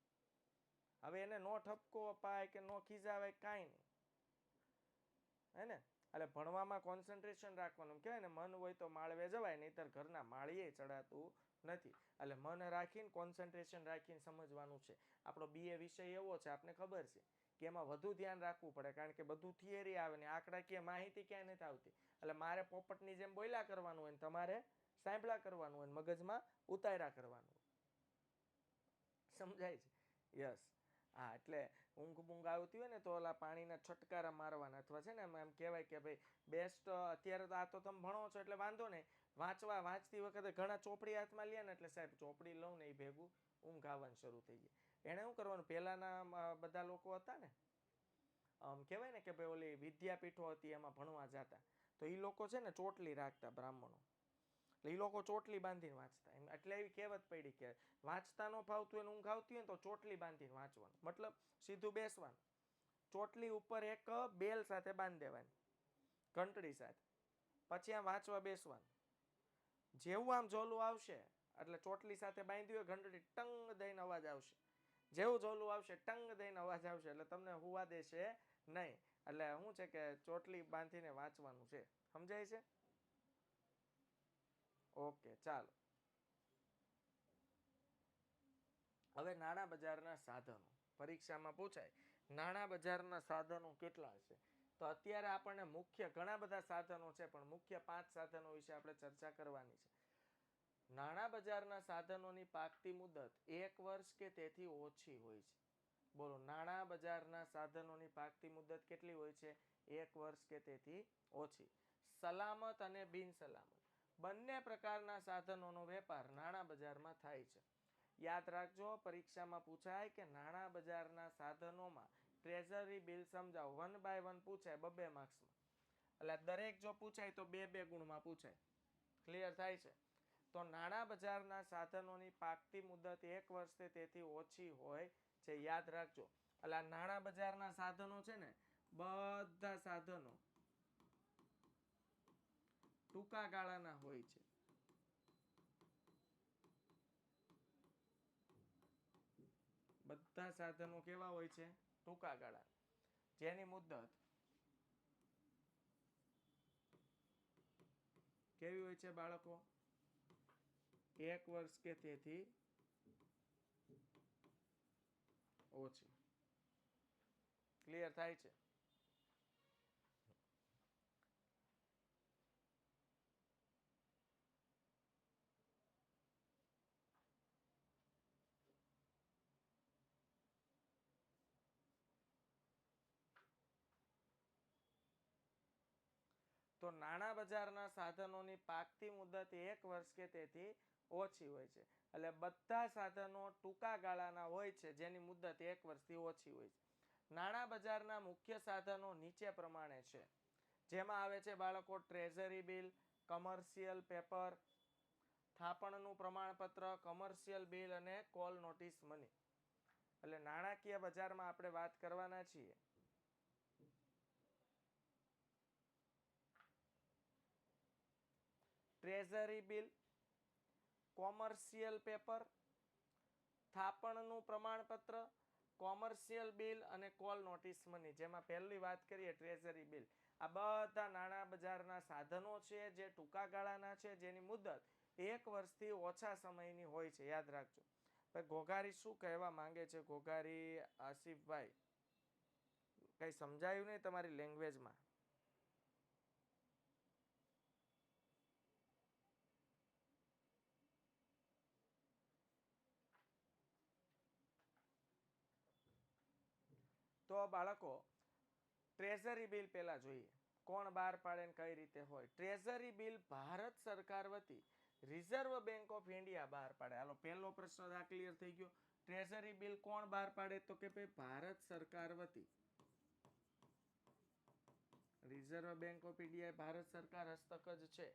[SPEAKER 2] હવે એને નો ઠપકો અપાય કે નો ખીજાવાય, કાંઈ નહીં, હે ને? એટલે ભણવામાં કોન્સન્ટ્રેશન રાખવાનું. કહેવાય ને, મન હોય તો માળવે જવાય, નહીતર ઘરના માળીએ ચડાતું નથી. એટલે મન રાખીને, કોન્સન્ટ્રેશન રાખીને સમજવાનું છે. આપણો BA વિષય એવો છે, આપને ખબર છે કે એમાં વધુ ધ્યાન રાખવું પડે, કારણ કે બધું થિયરી આવે ને આંકડાકીય માહિતી ક્યાંય નથી આવતી. એટલે મારે પોપટની જેમ બોલ્યા કરવાનું હોય ને તમારે સાંભળા કરવાનું હોય, મગજમાં ઉતાર્યા કરવાનું. સમજાય છે? યસ. હા, એટલે ઊંઘ આવતી હોય ને તો ઓલા પાણીના છટકારા મારવાના, અથવા છે ને એમ કહેવાય કે ભાઈ બેસ્ટ. અત્યારે તો આ તો તમે ભણો છો એટલે વાંધો નહીં, વાંચતી વખતે ઘણા ચોપડી હાથમાં લે ને એટલે સાહેબ ચોપડી લઉં ને એ ભેગું ઊંઘ આવવાનું શરૂ થઈ જાય. એને શું કરવાનું, પહેલાના બધા લોકો હતા ને, કહેવાય ને કે ભાઈ ઓલી વિદ્યાપીઠો હતી એમાં ભણવા જતા, તો એ લોકો છે ને ચોટલી રાખતા, બ્રાહ્મણો. એટલે એ લોકો ચોટલી બાંધીને વાંચતા. એટલે એવી કહેવત પડી કે વાંચતા ન ફાવતું એને ઊંઘ આવતી હોય ને તો ચોટલી બાંધીને વાંચવાનું. મતલબ સીધું બેસવાનું, ચોટલી ઉપર એક બેલ સાથે બાંધી દેવાની, ઘંટડી સાથે, પછી આમ વાંચવા બેસવાનું. જેવું આમ ઝોલું આવશે એટલે ચોટલી સાથે બાંધી હોય ઘંટડી, ટંગ દઈને અવાજ આવશે. જેવું ઝોલું આવશે ટંગ દઈને અવાજ આવશે એટલે તમને હુવા દેશે નહીં. એટલે શું છે કે ચોટલી બાંધીને વાંચવાનું છે. સમજાય છે? ઓકે, ચાલો. હવે નાણાં બજારના સાધનો પરીક્ષામાં પૂછાય. નાણાં બજારના સાધનો કેટલા હશે? તો અત્યારે આપણને મુખ્ય ઘણા બધા સાધનો છે, પણ મુખ્ય 5 સાધનો વિશે આપણે ચર્ચા કરવાની છે. નાણાં બજારના સાધનોની પાકતી મુદત 1 વર્ષ કે તેથી ઓછી હોય છે. બોલો, નાણાં બજારના સાધનોની પાકતી મુદત કેટલી હોય છે? 1 વર્ષ કે તેથી ઓછી. સલામત અને બિન સલામત બંને પ્રકારના સાધનોનો વેપાર નાણાં બજારમાં થાય છે. યાદ રાખજો, પરીક્ષામાં પૂછાય કે નાણાં બજારના સાધનોમાં ટ્રેઝરી બિલ સમજાવો. 1 by 1 પૂછાય, 2 માર્ક્સમાં. એટલે દરેક જો પૂછાય તો 2 ગુણમાં પૂછાય. ક્લિયર થાય છે? તો નાણાં બજારના સાધનોની પાકતી મુદત 1 વર્ષ તેથી ઓછી હોય છે. યાદ રાખજો. એટલે આ નાણાં બજારના સાધનો છે ને, બધા સાધનો ટૂંકા ગાળાના હોય છે. બધા સાધનો કેવા હોય છે? ટૂંકા ગાળા, જેની મુદત કેવી હોય છે બાળકો? 1 વર્ષ કે તેથી ઓછી. ક્લિયર થાય છે? તો નાણાં બજારના સાધનોની પાકતી મુદત 1 વર્ષ કે તેથી ઓછી હોય છે. એટલે બધા સાધનો ટૂંકા ગાળાના હોય છે, જેની મુદત 1 વર્ષથી ઓછી હોય છે. નાણાં બજારના મુખ્ય સાધનો નીચે પ્રમાણે છે. જેમાં આવે છે બાળકો ટ્રેઝરી બિલ, કમર્શિયલ પેપર, થાપણનું પ્રમાણપત્ર, કમર્શિયલ બિલ અને કોલ નોટિસ મની. એટલે નાણાકીય બજારમાં આપણે વાત કરવાના છીએ ટ્રેઝરી બિલ, કોમર્શિયલ પેપર, થાપણનું પ્રમાણપત્ર, કોમર્શિયલ બિલ અને કોલ નોટિસ મની. જેમાં પહેલી વાત કરીએ ટ્રેઝરી બિલ, આ બધા નાણાં બજારના સાધનો છે જે ટૂંકા ગાળાના છે, જેની મુદત 1 વર્ષથી ઓછા સમયની હોય છે. યાદ રાખજો. ભાઈ ઘોઘારી શું કહેવા માંગે છે? ઘોઘારી આસિફભાઈ, કઈ સમજાયું નહીં તમારી લેંગ્વેજમાં? તો બાળકો ટ્રેઝરી બિલ પહેલા જોઈએ કોણ બહાર પાડે ને કઈ રીતે હોય. ટ્રેઝરી બિલ ભારત સરકાર વતી રિઝર્વ બેંક ઓફ ઇન્ડિયા બહાર પાડે. હાલો પહેલો પ્રશ્ન આ ક્લિયર થઈ ગયો. ટ્રેઝરી બિલ કોણ બહાર પાડે? તો કે ભાઈ ભારત સરકાર વતી. Reserve bank of India Bharat સરકાર હસ્તક જ છે,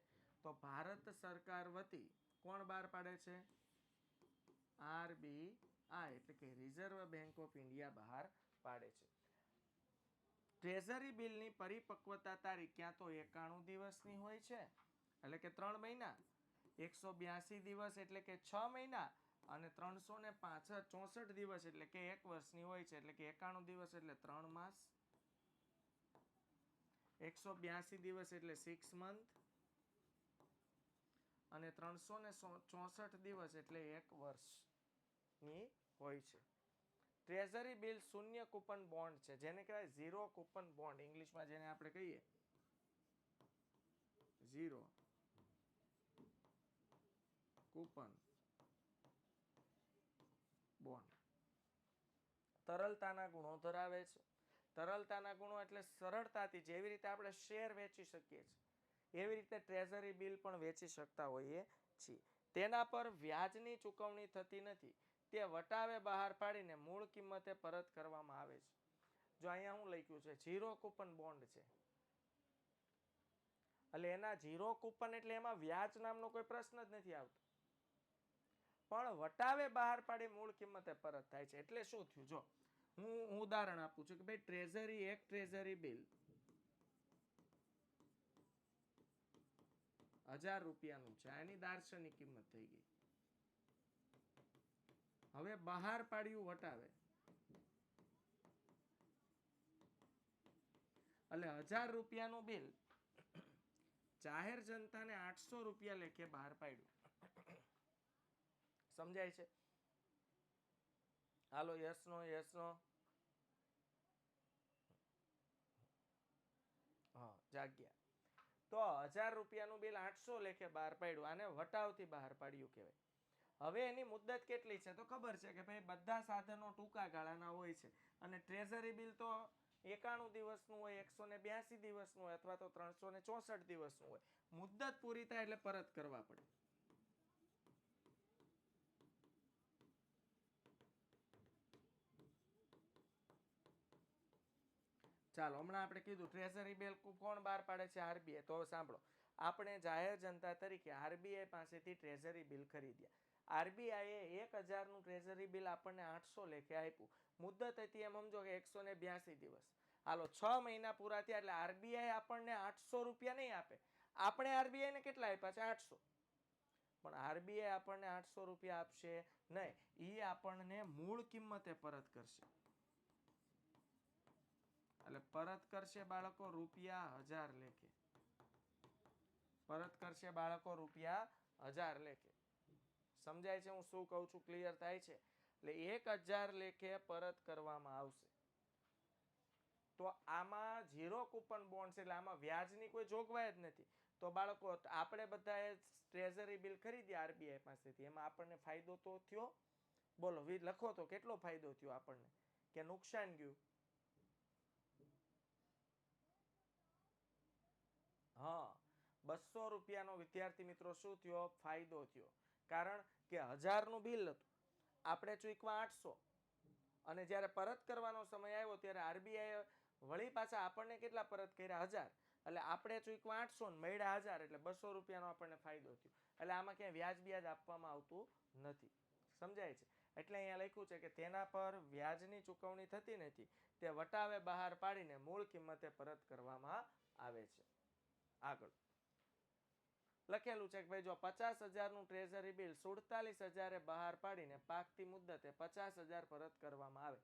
[SPEAKER 2] તો ભારત સરકાર વતી કોણ બહાર પાડે છે? RBI એટલે કે રિઝર્વ બેંક ઓફ ઇન્ડિયા બહાર પાડે છે. ટ્રેઝરી બિલની પરિપક્વતા તારીખ ક્યાં તો 91 દિવસની હોય છે એટલે કે 3 મહિના, 182 દિવસ એટલે કે 6 મહિના અને 364 દિવસ એટલે કે 1 વર્ષની હોય છે. એટલે કે 91 દિવસ એટલે 3 માસ, 182 દિવસ એટલે 6 મંથ અને 364 દિવસ એટલે 1 વર્ષની હોય છે. ટ્રેઝરી બિલ શૂન્ય કૂપન બોન્ડ છે, જેને કહેવાય ઝીરો કૂપન બોન્ડ. ઇંગ્લિશમાં જેને આપણે કહીએ ઝીરો કૂપન બોન્ડ. તરલતાના ગુણો ધરાવે છે. તરલતાના ગુણો એટલે સરળતાથી, જેવી રીતે આપણે શેર વેચી શકીએ છીએ એવી રીતે ટ્રેઝરી બિલ પણ વેચી શકતા હોઈએ છીએ. તેના પર વ્યાજની ચૂકવણી થતી નથી, તે વટાવે બહાર પાડીને મૂળ કિંમતે પરત કરવામાં આવે છે. જો અહીંયા હું લખ્યું છે ઝીરો કૂપન બોન્ડ છે, એટલે એના ઝીરો કૂપન એટલે એમાં વ્યાજ નામનો કોઈ પ્રશ્ન જ નથી આવતો, પણ વટાવે બહાર પાડી મૂળ કિંમતે પરત થાય છે. એટલે શું થયું? જો હું ઉદાહરણ આપું છું કે ભાઈ ટ્રેઝરી એક ટ્રેઝરી બિલ 1000 રૂપિયાનું છે, આની દાર્શનિક કિંમત થઈ ગઈ. હવે બહાર પાડ્યું વટાવે એટલે 1000 રૂપિયાનું બિલ જાહેર જનતાને 800 રૂપિયા લેખે બહાર પાડ્યું. સમજાય છે? હાલો યસ નો યસ નો. હા જાગ્યા. તો 1000 રૂપિયાનું બિલ 800 લેખે બહાર પાડ્યું, આને વટાવથી બહાર પાડ્યું કહેવાય. હવે એની મુદત કેટલી છે? તો ખબર છે કે ભાઈ બધા સાધનો ટૂંકા ગાળાના હોય છે અને ટ્રેઝરી બિલ તો 91 દિવસનું હોય, 182 દિવસનું હોય અથવા તો 364 દિવસનું હોય. મુદત પૂરી થાય એટલે પરત કરવા પડે. ચાલો હમણાં આપણે કીધું ટ્રેઝરી બિલ કોણ બહાર પાડે છે? RBI. તો સાંભળો, આપણે જાહેર જનતા તરીકે RBI પાસેથી ટ્રેઝરી બિલ ખરીદ્યા. RBI એ 1000 નું ટ્રેઝરી બિલ આપણને 800 લેખે આપ્યું. મુદત હતી એમ સમજો કે 182 દિવસ. હાલો 6 મહિના પૂરા થયા એટલે RBI આપણને 800 રૂપિયા નહીં આપે, આપણે RBI ને કેટલા આપ્યા છે? 800. પણ RBI આપણને 800 રૂપિયા આપશે નહીં, એ આપણને મૂળ કિંમતે પરત કરશે. એટલે પરત કરશે બાળકો રૂપિયા 1000 લેખે. પરત કરશે બાળકો રૂપિયા 1000 લેખે. સમજાય છે હું શું કહું છું? ક્લિયર થાય છે? એટલે 1000 લેખે પરત કરવામાં આવશે. તો આમાં ઝીરો કૂપન બોન્ડ છે એટલે આમાં વ્યાજની કોઈ જોગવાઈ જ નથી. તો બાળકો આપણે બધાએ ટ્રેઝરી બિલ ખરીદ્યા RBI પાસેથી, એમાં આપણને ફાયદો તો થયો? બોલો લખો તો કેટલો ફાયદો થયો આપણને કે નુકસાન ગયું? હા, 200 રૂપિયાનો વિદ્યાર્થી મિત્રો શું થયો? ફાયદો થયો. કારણ કે 1000 નું બિલ હતું, આપણે ચૂકવા 800 અને જ્યારે પરત કરવાનો સમય આવ્યો ત્યારે RBI વળી પાછા આપણને કેટલા પરત કર્યા? 1000. એટલે આપણે ચૂકવા 800 ને મળ્યા 1000 એટલે 200 રૂપિયાનો આપણને ફાયદો થયો. એટલે આમાં ક્યાંય વ્યાજ બ્યાજ આપવામાં આવતું નથી. સમજાય છે? એટલે અહીંયા લખ્યું છે કે તેના પર વ્યાજની ચૂકવણી થતી નથી, તે વટાવે બહાર પાડીને મૂળ કિંમતે પરત કરવામાં આવે છે. આગળ લખેલું છે કે ભાઈ જો 50,000 નું ટ્રેઝરી બિલ 47,000 બહાર પાડીને પાકતી મુદ્દતે 50,000 પરત કરવામાં આવે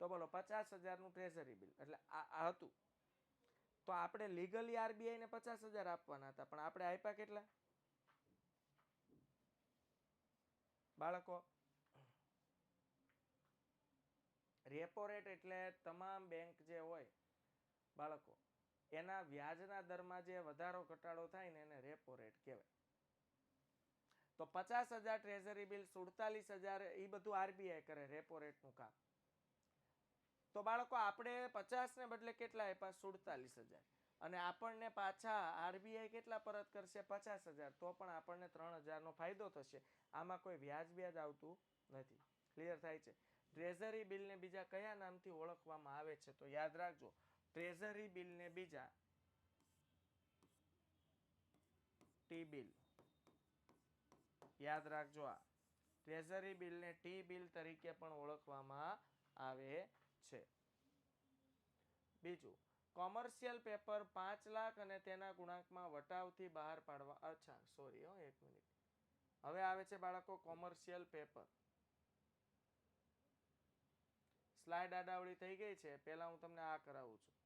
[SPEAKER 2] તો બોલો 50,000 નું ટ્રેઝરી બિલ એટલે આ હતું. તો આપણે લીગલી આરબીઆઈ ને 50,000 આપવાના હતા, પણ આપણે આપ્યા કેટલા બાળકો? રેપો રેટ એટલે તમામ બેંક જે હોય બાળકો એના વ્યાજના દરમાં જે વધારો ઘટાડો થાય ને એને રેપો રેટ કહેવાય. તો 50,000 ટ્રેઝરી બિલ 47,000 એ બધું આરબીઆઈ કરે રેપો રેટનું કામ. તો બાળકો આપણે 50 ને બદલે કેટલા આપ્યા 47,000 અને આપણને પાછા આરબીઆઈ કેટલા પરત કરશે 50,000 તો પણ આપણને 3,000 નો ફાયદો થશે. આમાં કોઈ વ્યાજ આવતું નથી. ક્લિયર થાય છે? ટ્રેઝરી બિલને બીજા કયા નામથી ઓળખવામાં આવે છે તો યાદ રાખજો, ટ્રેઝરી બિલને બીજા ટી બિલ, યાદ રાખજો આ ટ્રેઝરી બિલને ટી બિલ તરીકે પણ ઓળખવામાં આવે છે. બીજું કોમર્શિયલ પેપર 5 લાખ અને તેના ગુણાંકમાં વટાવથી બહાર પાડવા, અચ્છા સોરી એક મિનિટ, હવે આવે છે બાળકો કોમર્શિયલ પેપર. સ્લાઇડ આડાવડી થઈ ગઈ છે, પહેલા હું તમને આ કરાવું છું.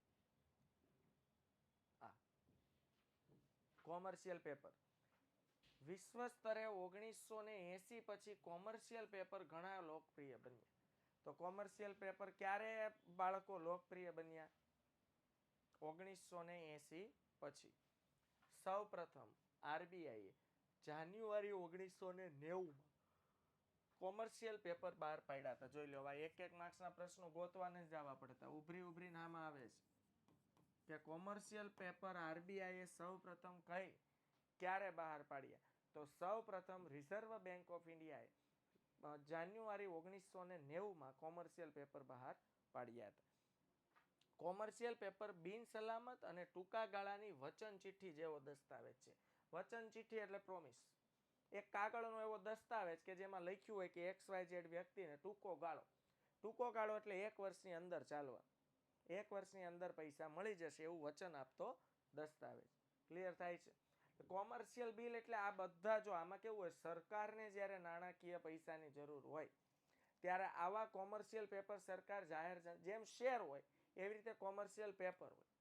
[SPEAKER 2] આ કોમર્શિયલ પેપર વિશ્વ સ્તરે 1980 પછી કોમર્શિયલ પેપર ઘણા લોકપ્રિય બન્યા. તો કોમર્શિયલ પેપર ક્યારે બાળકો લોકપ્રિય બન્યા? 1980 પછી. સૌ પ્રથમ આરબીઆઈએ જાન્યુઆરી 1990 કોમર્શિયલ પેપર બહાર પાડ્યા હતા. જોઈ લો, એક માર્ક્સના પ્રશ્નો ગોતવાને જવા પડતા, ઉભરી નામ આવે છે કે કોમર્શિયલ પેપર આરબીઆઈએ સૌ પ્રથમ ક્યારે બહાર પાડ્યા? તો સૌ પ્રથમ રિઝર્વ બેંક ઓફ ઇન્ડિયાએ જાન્યુઆરી 1990 કોમર્શિયલ પેપર બહાર પાડ્યા હતા. કોમર્શિયલ પેપર બિન સલામત અને ટૂંકા ગાળાની વચન ચિઠ્ઠી જેવો દસ્તાવેજ છે. વચન ચિઠ્ઠી એટલે પ્રોમિસ, એક કાગળનો એવો દસ્તાવેજ કે જેમાં લખ્યું હોય કે XYZ વ્યક્તિને ટૂંકો ગાળો એટલે 1 વર્ષની અંદર ચાલવા, 1 વર્ષની અંદર પૈસા મળી જશે એવું વચન આપતો દસ્તાવેજ. ક્લિયર થાય છે? કોમર્શિયલ બિલ એટલે આ બધા, જો આમાં કેવું હોય, સરકારને જ્યારે નાણાકીય પૈસાની જરૂર હોય ત્યારે આવા કોમર્શિયલ પેપર સરકાર જાહેર, જેમ શેર હોય એવી રીતે કોમર્શિયલ પેપર હોય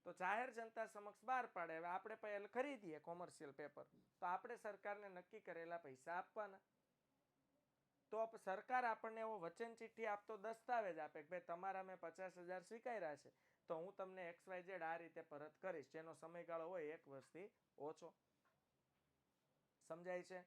[SPEAKER 2] તો જાહેર જનતા સમક્ષ બહાર પાડે. હવે આપણે પહેલા ખરીદીએ કોમર્શિયલ પેપર તો આપણે સરકારને નક્કી કરેલા પૈસા આપવાના. તો સરકાર આપણને એવો વચન ચિઠ્ઠી આપતો દસ્તાવેજ આપે કે ભાઈ તમારા મેં 50,000 સ્વીકાર્યા છે તો હું તમને XYZ આ રીતે પરત કરીશ, જેનો સમયગાળો હોય 1 વર્ષથી ઓછો. સમજાય છે?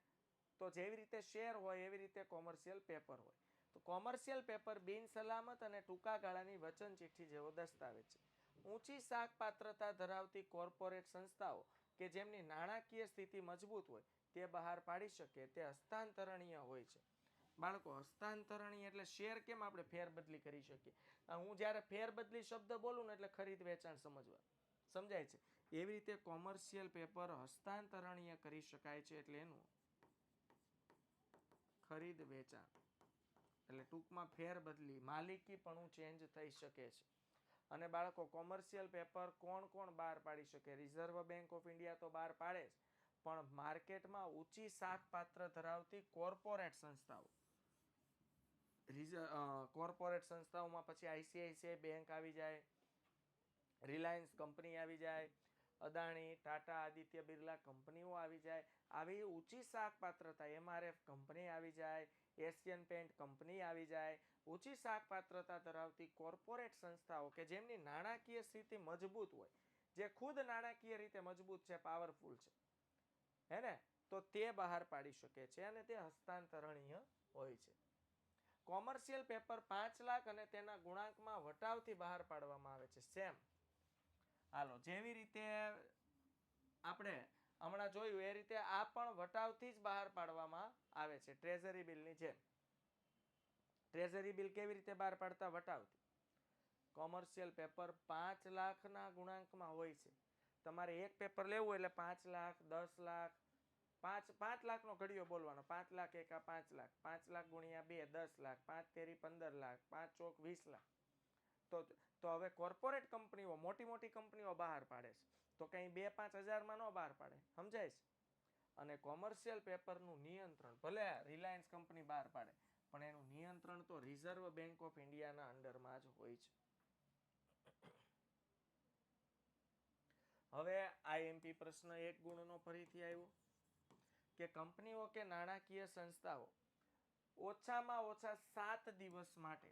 [SPEAKER 2] તો જેવી રીતે શેર હોય એવી રીતે કોમર્શિયલ પેપર હોય. તો કોમર્શિયલ પેપર બિન સલામત અને ટૂંકા ગાળાની વચન ચિઠ્ઠી જેવો દસ્તાવેજ છે. ઊંચી શાકપાત્રતા ધરાવતી કોર્પોરેટ સંસ્થાઓ કે જેમની નાણાકીય સ્થિતિ મજબૂત હોય તે બહાર પાડી શકે તે હસ્તાંતરણીય હોય છે. બાળકો હસ્તાંતરણીય એટલે શેર કેમ આપણે ફેરબદલી કરી શકીએ? હું જ્યારે ફેરબદલી શબ્દ બોલું ને એટલે ખરીદ વેચાણ સમજવા, સમજાય છે? એવી રીતે કોમર્શિયલ પેપર હસ્તાંતરણીય કરી શકાય છે એટલે એનું ખરીદ વેચાણ એટલે ટૂંકમાં ફેરબદલી, માલિકી પણ ચેન્જ થઈ શકે છે. અને બાળકો કોમર્શિયલ પેપર કોણ બહાર પાડી શકે? રિઝર્વ બેંક ઓફ ઇન્ડિયા તો બહાર પાડે જ, પણ માર્કેટમાં ઊંચી શાકપાત્ર ધરાવતી કોર્પોરેટ સંસ્થાઓ, કોર્પોરેટ સંસ્થાઓમાં પછી ICICI બેંક આવી જાય, રિલાયન્સ કંપની આવી જાય, અદાણી, ટાટા, આદિત્ય બિરલા કંપનીઓ આવી જાય. આવી ઊંચી શાકપાત્રતા MRF કંપની આવી જાય, એશિયન પેન્ટ કંપની આવી જાય. ઊંચી શાકપાત્રતા ધરાવતી કોર્પોરેટ સંસ્થાઓ કે જેમની નાણાકીય સ્થિતિ મજબૂત હોય, જે ખુદ નાણાકીય રીતે મજબૂત છે, પાવરફુલ છે, હે ને, તો તે બહાર પાડી શકે છે અને તે હસ્તાંતરણીય હોય છે. કોમર્શિયલ પેપર 5 લાખ અને તેના ગુણાંકમાં વટાવથી બહાર પાડવામાં આવે છે. સેમ હાલો, જેવી રીતે આપણે હમણાં જોયું એ રીતે આ પણ વટાવથી જ બહાર પાડવામાં આવે છે, ટ્રેઝરી બિલની જેમ. ટ્રેઝરી બિલ કેવી રીતે બહાર પાડતા? વટાવથી. કોમર્શિયલ પેપર 5 લાખના ગુણાંકમાં હોય છે. તમારે એક પેપર લેવું એટલે 5 લાખ, 10 લાખ, 5 લાખનો ઘડિયો બોલવાનો, 5 લાખ એકા 5 લાખ, 5 લાખ ગુણ્યા 2 10 લાખ, 5 તેરી 15 લાખ, 5 ચોક 20 લાખ. તો હવે કોર્પોરેટ કંપનીઓ, મોટી કંપનીઓ બહાર પાડે છે. તો કંઈ 2-5 હજારમાં ન બહાર પાડે, સમજાય છે? અને કોમર્શિયલ પેપરનું નિયંત્રણ ભલે રિલાયન્સ કંપની બહાર પાડે, પણ એનું નિયંત્રણ તો રિઝર્વ બેંક ઓફ ઇન્ડિયાના અંડરમાં જ હોય છે. હવે આઈએમપી પ્રશ્ન 1 ગુણનો ફરીથી આવ્યો કે કંપનીઓ કે નાણાકીય સંસ્થાઓ ઓછામાં ઓછા 7 દિવસ માટે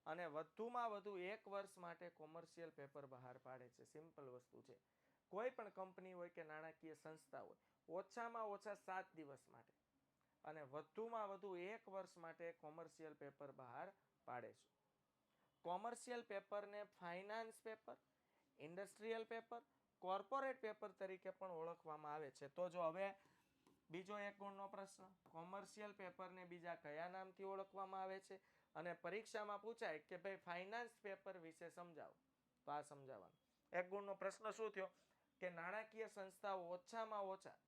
[SPEAKER 2] અને વધુમાં વધુ 1 વર્ષ માટે કોમર્શિયલ પેપર બહાર પાડે છે. સિમ્પલ વસ્તુ છે. કોઈ પણ કંપની હોય કે નાણાકીય સંસ્થા હોય, ઓછામાં ઓછા 7 દિવસ માટે અને વધુમાં વધુ 1 વર્ષ માટે કોમર્શિયલ પેપર બહાર પાડે છે. કોમર્શિયલ પેપરને finance paper, industrial paper, corporate paper તરીકે પણ ઓળખવામાં આવે છે. તો જો હવે બીજો 1 ગુણનો પ્રશ્ન, કોમર્શિયલ પેપરને બીજા કયા નામથી ઓળખવામાં આવે છે? અને પરીક્ષામાં પૂછાય કે ભાઈ ફાઇનાન્સ પેપર વિશે સમજાવો, તો આ સમજાવવાનું. 1 ગુણનો પ્રશ્ન શું થયો કે નાણાકીય સંસ્થાઓ ઓછામાં ઓછા,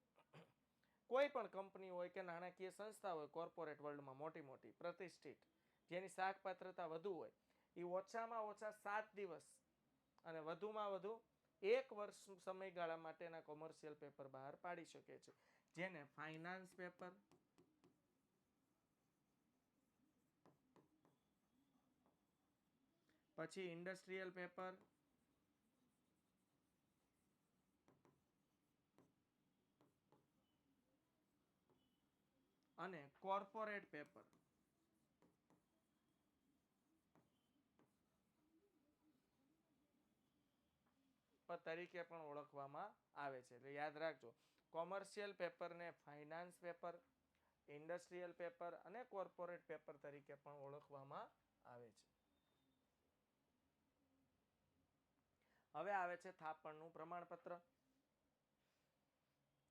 [SPEAKER 2] કોઈ પણ કંપની હોય કે નાણાકીય સંસ્થા હોય કોર્પોરેટ વર્લ્ડમાં મોટી પ્રતિષ્ઠિત, જેની શાખપાત્રતા વધુ હોય, એ ઓછામાં ઓછા 7 દિવસ અને વધુમાં વધુ 1 વર્ષ સમયગાળા માટેના કોમર્શિયલ પેપર બહાર પાડી શકે છે, જેને ફાઇનાન્સ પેપર, પછી ઇન્ડસ્ટ્રીયલ પેપર, અને કોર્પોરેટ પેપર તરીકે પણ ઓળખવામાં આવે છે. એટલે યાદ રાખજો, કોમર્શિયલ પેપરને ફાઇનાન્સ પેપર, ઇન્ડસ્ટ્રીયલ પેપર અને કોર્પોરેટ પેપર તરીકે પણ ઓળખવામાં આવે છે. હવે આવે છે થાપણનું પ્રમાણપત્ર.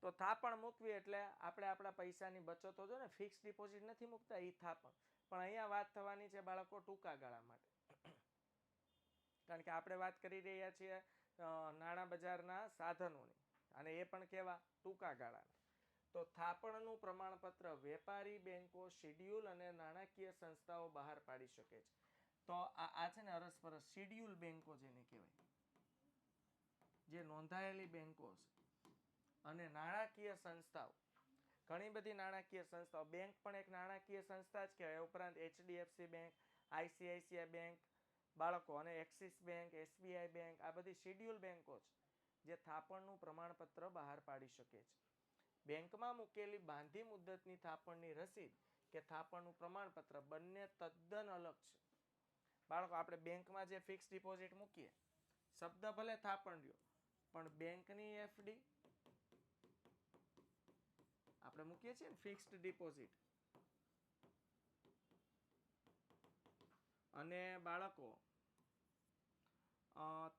[SPEAKER 2] તો થાપણ મૂકવી એટલે આપણે આપણા પૈસાની બચતો જો ને ફિક્સ ડિપોઝિટ નથી મૂકતા, એ થાપણ. પણ અહીંયા વાત થવાની છે બાળકો ટૂંકા ગાળા માટે, કારણ કે આપણે વાત કરી રહ્યા છીએ નાણાં બજારના સાધનોની, અને એ પણ કેવા ટૂંકા ગાળાના. તો થાપણનું પ્રમાણપત્ર વેપારી બેંકો, શિડ્યુલ અને નાણાકીય સંસ્થાઓ બહાર પાડી શકે છે. તો આ છે ને અરસપરસ શિડ્યુલ બેંકો જેને કહેવાય, જે નોંધાયેલી બેંકો છે, અને નાણાકીય સંસ્થાઓ, ઘણી બધી નાણાકીય સંસ્થાઓ, બેંક પણ એક નાણાકીય સંસ્થા જ કહેવાય. ઉપરાંત HDFC બેંક, ICICI બેંક બાળકો, અને એક્સિસ બેંક, SBI બેંક, આ બધી શિડ્યુલ બેંકો છે જે થાપણનું પ્રમાણપત્ર બહાર પાડી શકે છે. બેંકમાં મૂકેલી બાંધી મુદ્દતની થાપણની રસીદ કે થાપણનું પ્રમાણપત્ર બંને તદ્દન અલગ છે. બાળકો, આપણે બેંકમાં જે ફિક્સ ડિપોઝિટ મૂકીએ, શબ્દ ભલે થાપણ રહ્યો, પણ બેંકની FD આપણે મૂકીએ છીએ ને ફિક્સ્ડ ડિપોઝિટ, અને બાળકો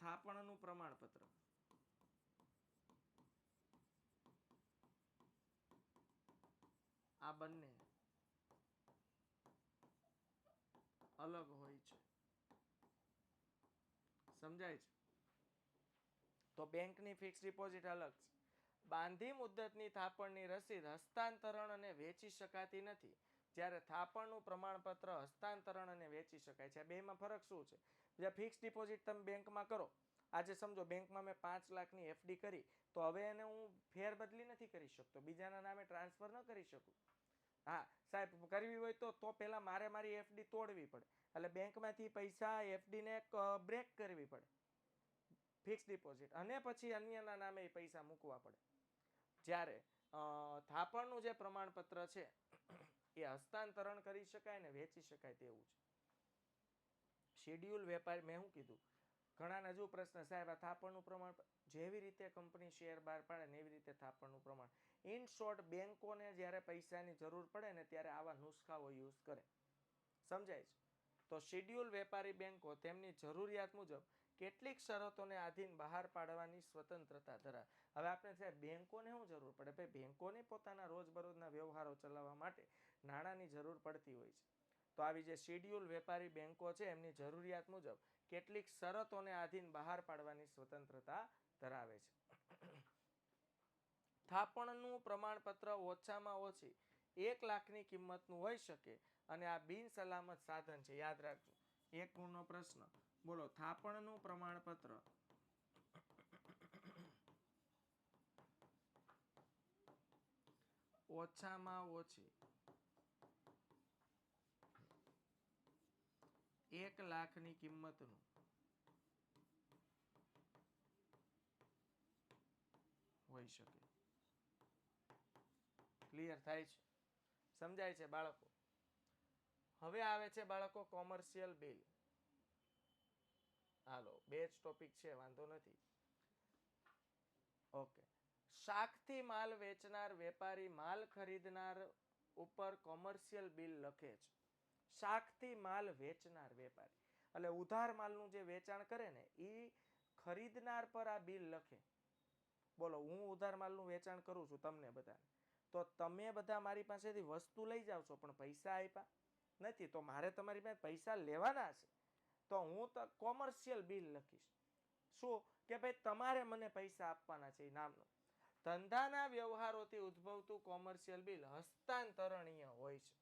[SPEAKER 2] થાપણનું પ્રમાણપત્ર, આ બંને અલગ હોય છે. સમજાય છે? તો બેંકની ફિક્સ ડિપોઝિટ અલગ છે. બાંધી મુદ્દતની થાપણની રસીદ હસ્તાંતરણ અને વેચી શકાતી નથી, જ્યારે થાપણનું પ્રમાણપત્ર હસ્તાંતરણ અને વેચી શકાય છે. આ બેમાં ફરક શું છે? જે ફિક્સ ડિપોઝિટ તમે બેંકમાં કરો, આજે સમજો બેંકમાં મેં 5 લાખની FD કરી, તો હવે એને હું ફેરબદલી નથી કરી શકતો, બીજાના નામે ટ્રાન્સફર ન કરી શકું. હા સાહેબ, કરવી હોય તો પહેલા મારે મારી FD તોડવી પડે, એટલે બેંકમાંથી પૈસા FD ને બ્રેક કરવી પડે, ફિક્સ ડિપોઝિટ, અને પછી અન્યના નામે પૈસા મૂકવા પડે. જ્યારે થાપણનું જે પ્રમાણપત્ર છે એ હસ્તાંતરણ કરી શકાય ને વેચી શકાય તેવું છે. શેડ્યુલ વેપાર, મેં શું કીધું, ઘણાને હજુ પ્રશ્ન, સાહેબ આ થાપણનું પ્રમાણ, જેવી રીતે કંપની શેર બહાર પાડે ને એવી રીતે થાપણનું પ્રમાણ. ઇન શોર્ટ, બેંકોને જ્યારે પૈસાની જરૂર પડે ને ત્યારે આવા નુસ્ખાઓ યુઝ કરે. સમજાય છે? તો શેડ્યુલ વેપારી બેંકો તેમની જરૂરિયાત મુજબ કેટલીક શરતોને આધીન બહાર પાડવાની સ્વતંત્રતા ધરાવે. હવે આપણે સાહેબ બેંકોને શું જરૂર પડે? ભાઈ બેંકોને પોતાના રોજબરોજના વ્યવહારો ચલાવવા માટે નાણાંની જરૂર પડતી હોય છે. તો આવી જે શેડ્યુલ વેપારી બેંકો છે એમની જરૂરિયાત મુજબ કેટલીક શરતોને આધીન બહાર પાડવાની સ્વતંત્રતા ધરાવે છે. થાપણનું પ્રમાણપત્ર ઓછામાં ઓછી 1 લાખની કિંમતનું હોઈ શકે, અને આ બિન સલામત સાધન છે. યાદ રાખજો, 1 ગુણનો પ્રશ્ન. બોલો, થાપણનું પ્રમાણપત્ર ઓછામાં ઓછી 1 લાખની કિંમતનું હોઈ શકે. ક્લિયર થાય છે? સમજાય છે બાળકો? હવે આવે છે બાળકો કોમર્શિયલ બિલ. હાલો, બે જ ટોપિક છે, વાંધો નથી. ઓકે. શાકથી માલ વેચનાર વેપારી માલ ખરીદનાર ઉપર કોમર્શિયલ બિલ લખે છે. શાકથી માલ વેચનાર વેપારી એટલે ઉધાર માલનું જે વેચાણ કરે ને એ ખરીદનાર પર આ બિલ લખે. બોલો, હું ઉધાર માલનું વેચાણ કરું છું તમને બધાને, તો તમે બધા મારી પાસેથી વસ્તુ લઈ જાઓ છો પણ પૈસા આપ્યા નથી, તો મારે તમારી પાસે પૈસા લેવાના છે, તો હું તો કોમર્શિયલ બિલ લખીશ. શું કે ભાઈ તમારે મને પૈસા આપવાના છે એ નામનું. ધંધાના વ્યવહારોથી ઉદ્ભવતું કોમર્શિયલ બિલ હસ્તાંતરણીય હોય છે.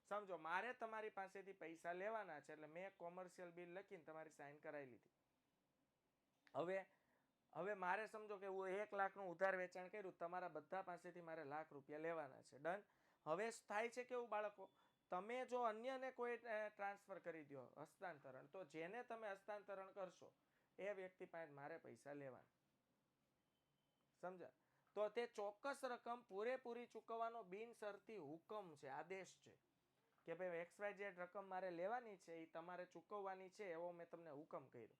[SPEAKER 2] સમજો, મારે તમારી પાસેથી પૈસા લેવાના છે એટલે મેં કોમર્શિયલ બિલ લખીને તમારી સાઇન કરાવી લીધી. હવે મારે સમજો કે હું 1 લાખનું ઉધાર વેચાણ કર્યું, તમારા બધા પાસેથી મારે લાખ રૂપિયા લેવાના છે. ડન. હવે થાય છે કેવું બાળકો, તમે જો અન્યને કોઈ ટ્રાન્સફર કરી દો હસ્તાંતરણ, તો જેને તમે હસ્તાંતરણ કરશો એ વ્યક્તિ પાસે મારે પૈસા લેવાના. સમજા? તો તે ચોક્કસ રકમ પૂરેપૂરી ચૂકવવાનો બિનશરતી હુકમ છે, આદેશ છે કે ભાઈ XYZ રકમ મારે લેવાની છે, એ તમારે ચૂકવવાની છે, એવો મેં તમને હુકમ કર્યો.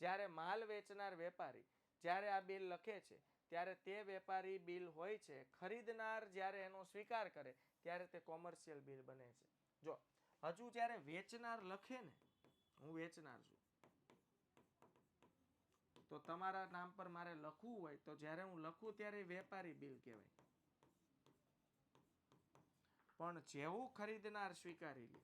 [SPEAKER 2] જ્યારે માલ વેચનાર વેપારી જ્યારે આ બિલ લખે છે ત્યારે તે વેપારી બિલ હોય છે. ખરીદનાર જ્યારે એનો સ્વીકાર કરે ત્યારે તે કોમર્શિયલ બિલ બને છે. જો હજુ જ્યારે વેચનાર લખે ને, હું વેચનાર છું, તો તમારા નામ પર મારે લખવું હોય તો જ્યારે હું લખું ત્યારે વેપારી બિલ કહેવાય. પણ જેવું ખરીદનાર સ્વીકારી લે,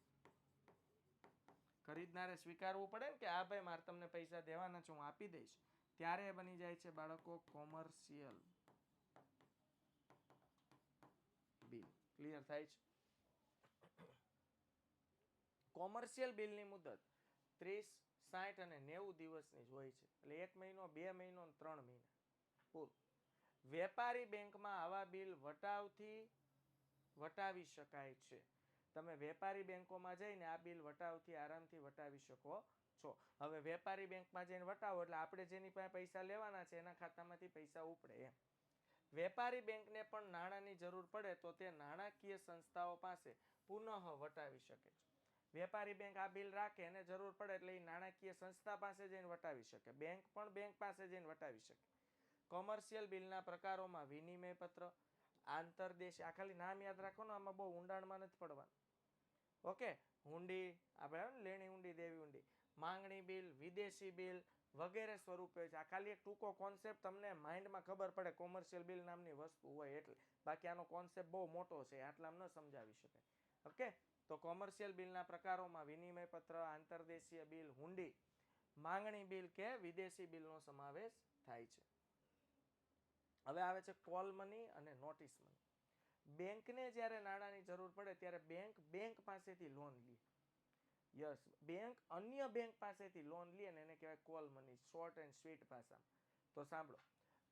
[SPEAKER 2] ખરીદનારે સ્વીકારવું પડે ને કે આ ભાઈ મારે તમને પૈસા દેવાના છે, હું આપી દઈશ, ત્યારે બની જાય છે બાળકો કોમર્શિયલ બિલ. ક્લિયર થાય છે? કોમર્શિયલ બિલની મુદત 30, 60 અને 90 દિવસની જ હોય છે. એટલે 1 મહિનો, 2 મહિનો અને 3 મહિના પૂરું. વેપારી બેંકમાં આવા બિલ વટાવી શકાય છે. તમે વેપારી બેંકોમાં જઈને આ બિલ વટાવથી આરામથી વટાવી શકો છો. હવે વેપારી બેંકમાં જઈને વટાવો એટલે આપણે જેની પાસે પૈસા લેવાના છે એના ખાતામાંથી પૈસા ઉપડે એમ. વેપારી બેંકને પણ નાણાંની જરૂર પડે તો તે નાણાકીય સંસ્થાઓ પાસે પુનઃ વટાવી શકે છે. વેપારી બેંક આ બિલ રાખે, એને જરૂર પડે એટલે એ નાણાકીય સંસ્થા પાસે જઈને વટાવી શકે. બેંક પણ બેંક પાસે જઈને વટાવી શકે. કોમર્શિયલ બિલના પ્રકારોમાં વિનિમય પત્ર, આંતરદેશી, આ ખાલી નામ યાદ રાખો ને, આમાં બહુ ઊંડાણમાં નથી પડવાનું. ઓકે, હુંડી, આપણે લેણી હુંડી, દેવી હુંડી, માંગણી બિલ, વિદેશી બિલ વગેરે સ્વરૂપે છે. આ ખાલી એક ટૂંકો કોન્સેપ્ટ તમને માઇન્ડમાં ખબર પડે કોમર્શિયલ બિલ નામની વસ્તુ હોય એટલે. બાકી આનો કોન્સેપ્ટ બહુ મોટો છે, આટલામાં ન સમજાવી શકાય. ઓકે, તો કોમર્શિયલ બિલના પ્રકારોમાં વિનિમય પત્ર, આંતરદેશીય બિલ, હુંડી, માંગણી બિલ કે વિદેશી બિલનો સમાવેશ થાય છે. હવે આવે છે કોલ મની અને નોટિસ મની. બેંકને જ્યારે નાણાંની જરૂર પડે ત્યારે બેંક પાસેથી લોન લે. યસ, બેંક અન્ય બેંક પાસેથી લોન લે અને એને કહેવાય call money, short and sweet ભાષામાં. તો સાંભળો,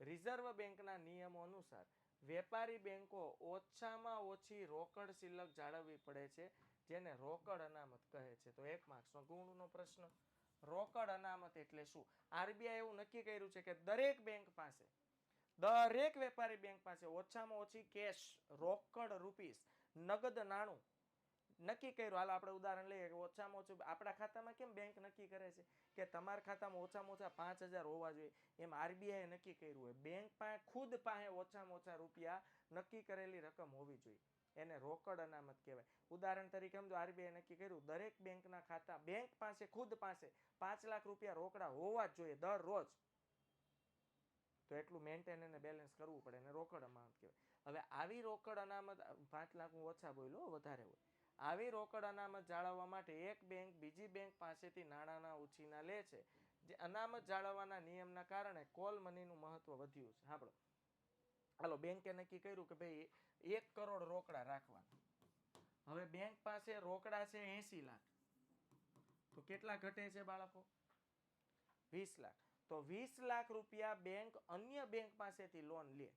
[SPEAKER 2] રિઝર્વ બેંકના નિયમો અનુસાર વેપારી બેંકો ઓછામાં ઓછી રોકડ શિલ્લક જાળવવી પડે છે, જેને રોકડ અનામત કહે છે. તો 1 માર્ક્સનો ગુણનો પ્રશ્ન. રોકડ અનામત એટલે શું? આરબીઆઈ એવું નક્કી કર્યું છે કે દરેક વેપારી બેંક પાસે ઓછામાં ઓછી કેશ, રોકડ રૂપીસ, નગદ નાણું નક્કી કર્યું. હાલ આપણે ઉદાહરણ લઈએ કે ઓછામાં ઓછું આપણા ખાતામાં કેમ બેંક નક્કી કરે છે કે તમારા ખાતામાં ઓછામાં ઓછા 5,000 હોવા જોઈએ, એમ આરબીઆઈ નક્કી કર્યું હોય. બેંક પાસે ખુદ પાસે ઓછામાં ઓછા રૂપિયા નક્કી કરેલી રકમ હોવી જોઈએ, એને રોકડ અનામત કહેવાય. ઉદાહરણ તરીકે સમજો, આરબીઆઈ નક્કી કર્યું દરેક બેંકના ખાતા, બેંક પાસે ખુદ પાસે 5 લાખ રૂપિયા રોકડા હોવા જ જોઈએ દરરોજ, તો એટલું મેન્ટેન અને બેલેન્સ કરવું પડે, એને રોકડ અનામત કહેવાય. હવે આવી રોકડ અનામત, 5 લાખ હું ઓછા બોલ્યો, વધારે હોય. આવી રોકડ અનામત જાળવવા માટે એક બેંક બીજી બેંક પાસેથી નાણાંના ઉછીના લે છે. જે અનામત જાળવવાના નિયમના કારણે કોલ મનીનું મહત્વ વધ્યું છે. સાંભળો, હાલો, બેંકે નક્કી કર્યું કે ભાઈ 1 કરોડ રોકડા રાખવાના. હવે બેંક પાસે રોકડા છે 80 લાખ, તો કેટલા ઘટે છે બાળકો? 20 લાખ. તો 20 લાખ રૂપિયા બેંક અન્ય બેંક પાસેથી લોન લે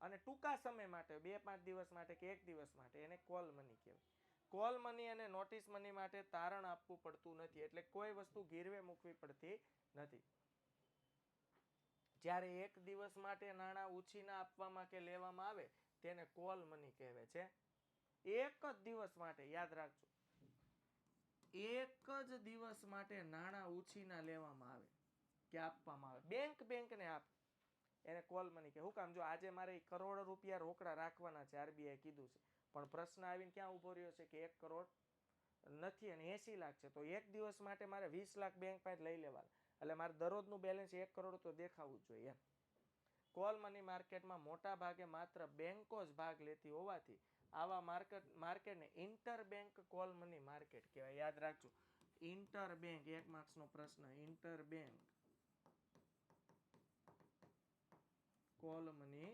[SPEAKER 2] અને ટૂંકા સમય માટે 2-5 દિવસ માટે કે 1 દિવસ માટે એને કોલ મની કહેવાય. કોલ મની અને નોટિસ મની માટે તારણ આપવું પડતું નથી, એટલે કોઈ વસ્તુ ગીરવે મૂકવી પડતી નથી. જ્યારે 1 દિવસ માટે નાણાં ઉછીના આપવામાં કે લેવામાં આવે તેને કોલ મની કહેવાય છે. એક જ દિવસ માટે, યાદ રાખજો, એક જ દિવસ માટે નાણાં ઉછીના લેવામાં આવે કે આપવામાં આવે, બેંકને આપે, એને કોલ મની કહે. શું કામ? જો આજે મારે કરોડ રૂપિયા રોકડા રાખવાના છે, આરબીઆઈ કીધું છે, પણ પ્રશ્ન આવીને ક્યાં ઉભો રહ્યો છે કે 1 કરોડ નથી અને 80 લાખ છે, તો એક દિવસ માટે મારે 20 લાખ બેંક પાસે લઈ લેવાના, એટલે મારે દરરોજનું બેલેન્સ 1 કરોડ તો દેખાવું જ જોઈએ એમ. કોલ મની માર્કેટમાં મોટા ભાગે માત્ર બેંકો જ ભાગ લેતી હોવાથી આવા માર્કેટને ઇન્ટરબેંક કોલ મની માર્કેટ કહેવાય. યાદ રાખજો, ઇન્ટરબેંક, 1 માર્ક્સનો પ્રશ્ન, ઇન્ટરબેંક કોલ મની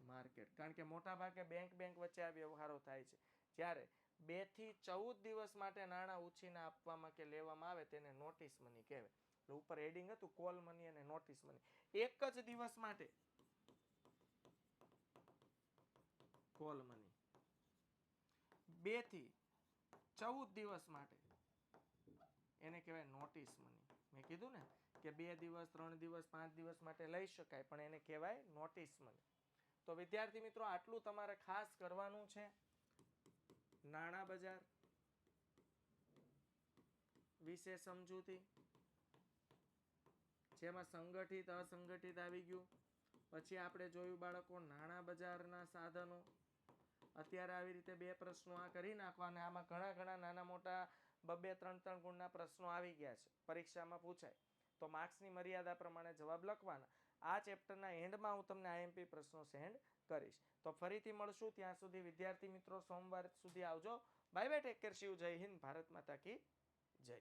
[SPEAKER 2] માર્કેટ. કારણ કે મોટા ભાગે બેંક વચ્ચે આ વ્યવહારો થાય છે. જ્યારે 2 થી 14 દિવસ માટે નાણાં ઉછીના આપવામાં કે લેવામાં આવે તેને નોટિસ મની કહેવાય. ઉપર હેડિંગ હતું કોલ મની અને નોટિસ મની. એક જ દિવસ માટે કોલ મની, 2 થી 14 દિવસ માટે એને કહેવાય નોટિસ મની. મેં કીધું ને કે 2 દિવસ, 3 દિવસ, 5 દિવસ માટે લઈ શકાય, પણ એને કહેવાય નોટિસ મની. તો વિદ્યાર્થી મિત્રો, આટલું તમારે ખાસ કરવાનું છે નાણાં બજાર વિશે સમજૂતી, જેમાં સંગઠિત અસંગઠિત આવી ગયું. પછી આપણે જોયું બાળકો નાણાં બજારના સાધનો. અત્યારે આવી રીતે 2 પ્રશ્નો આ કરી નાખવાના. આમાં ઘણા નાના મોટા 2-3 ગુણના પ્રશ્નો આવી ગયા છે, પરીક્ષામાં પૂછાય, તો માર્ક્સની મર્યાદા પ્રમાણે જવાબ લખવાના. આ ચેપ્ટરના એન્ડમાં હું તમને આઈએમપી પ્રશ્નો સેન્ડ કરીશ. તો ફરીથી મળશું, ત્યાં સુધી વિદ્યાર્થી મિત્રો સોમવાર સુધી આવજો. Bye bye, take care, Shiv, જય હિન્દ, ભારત માતા કી જય.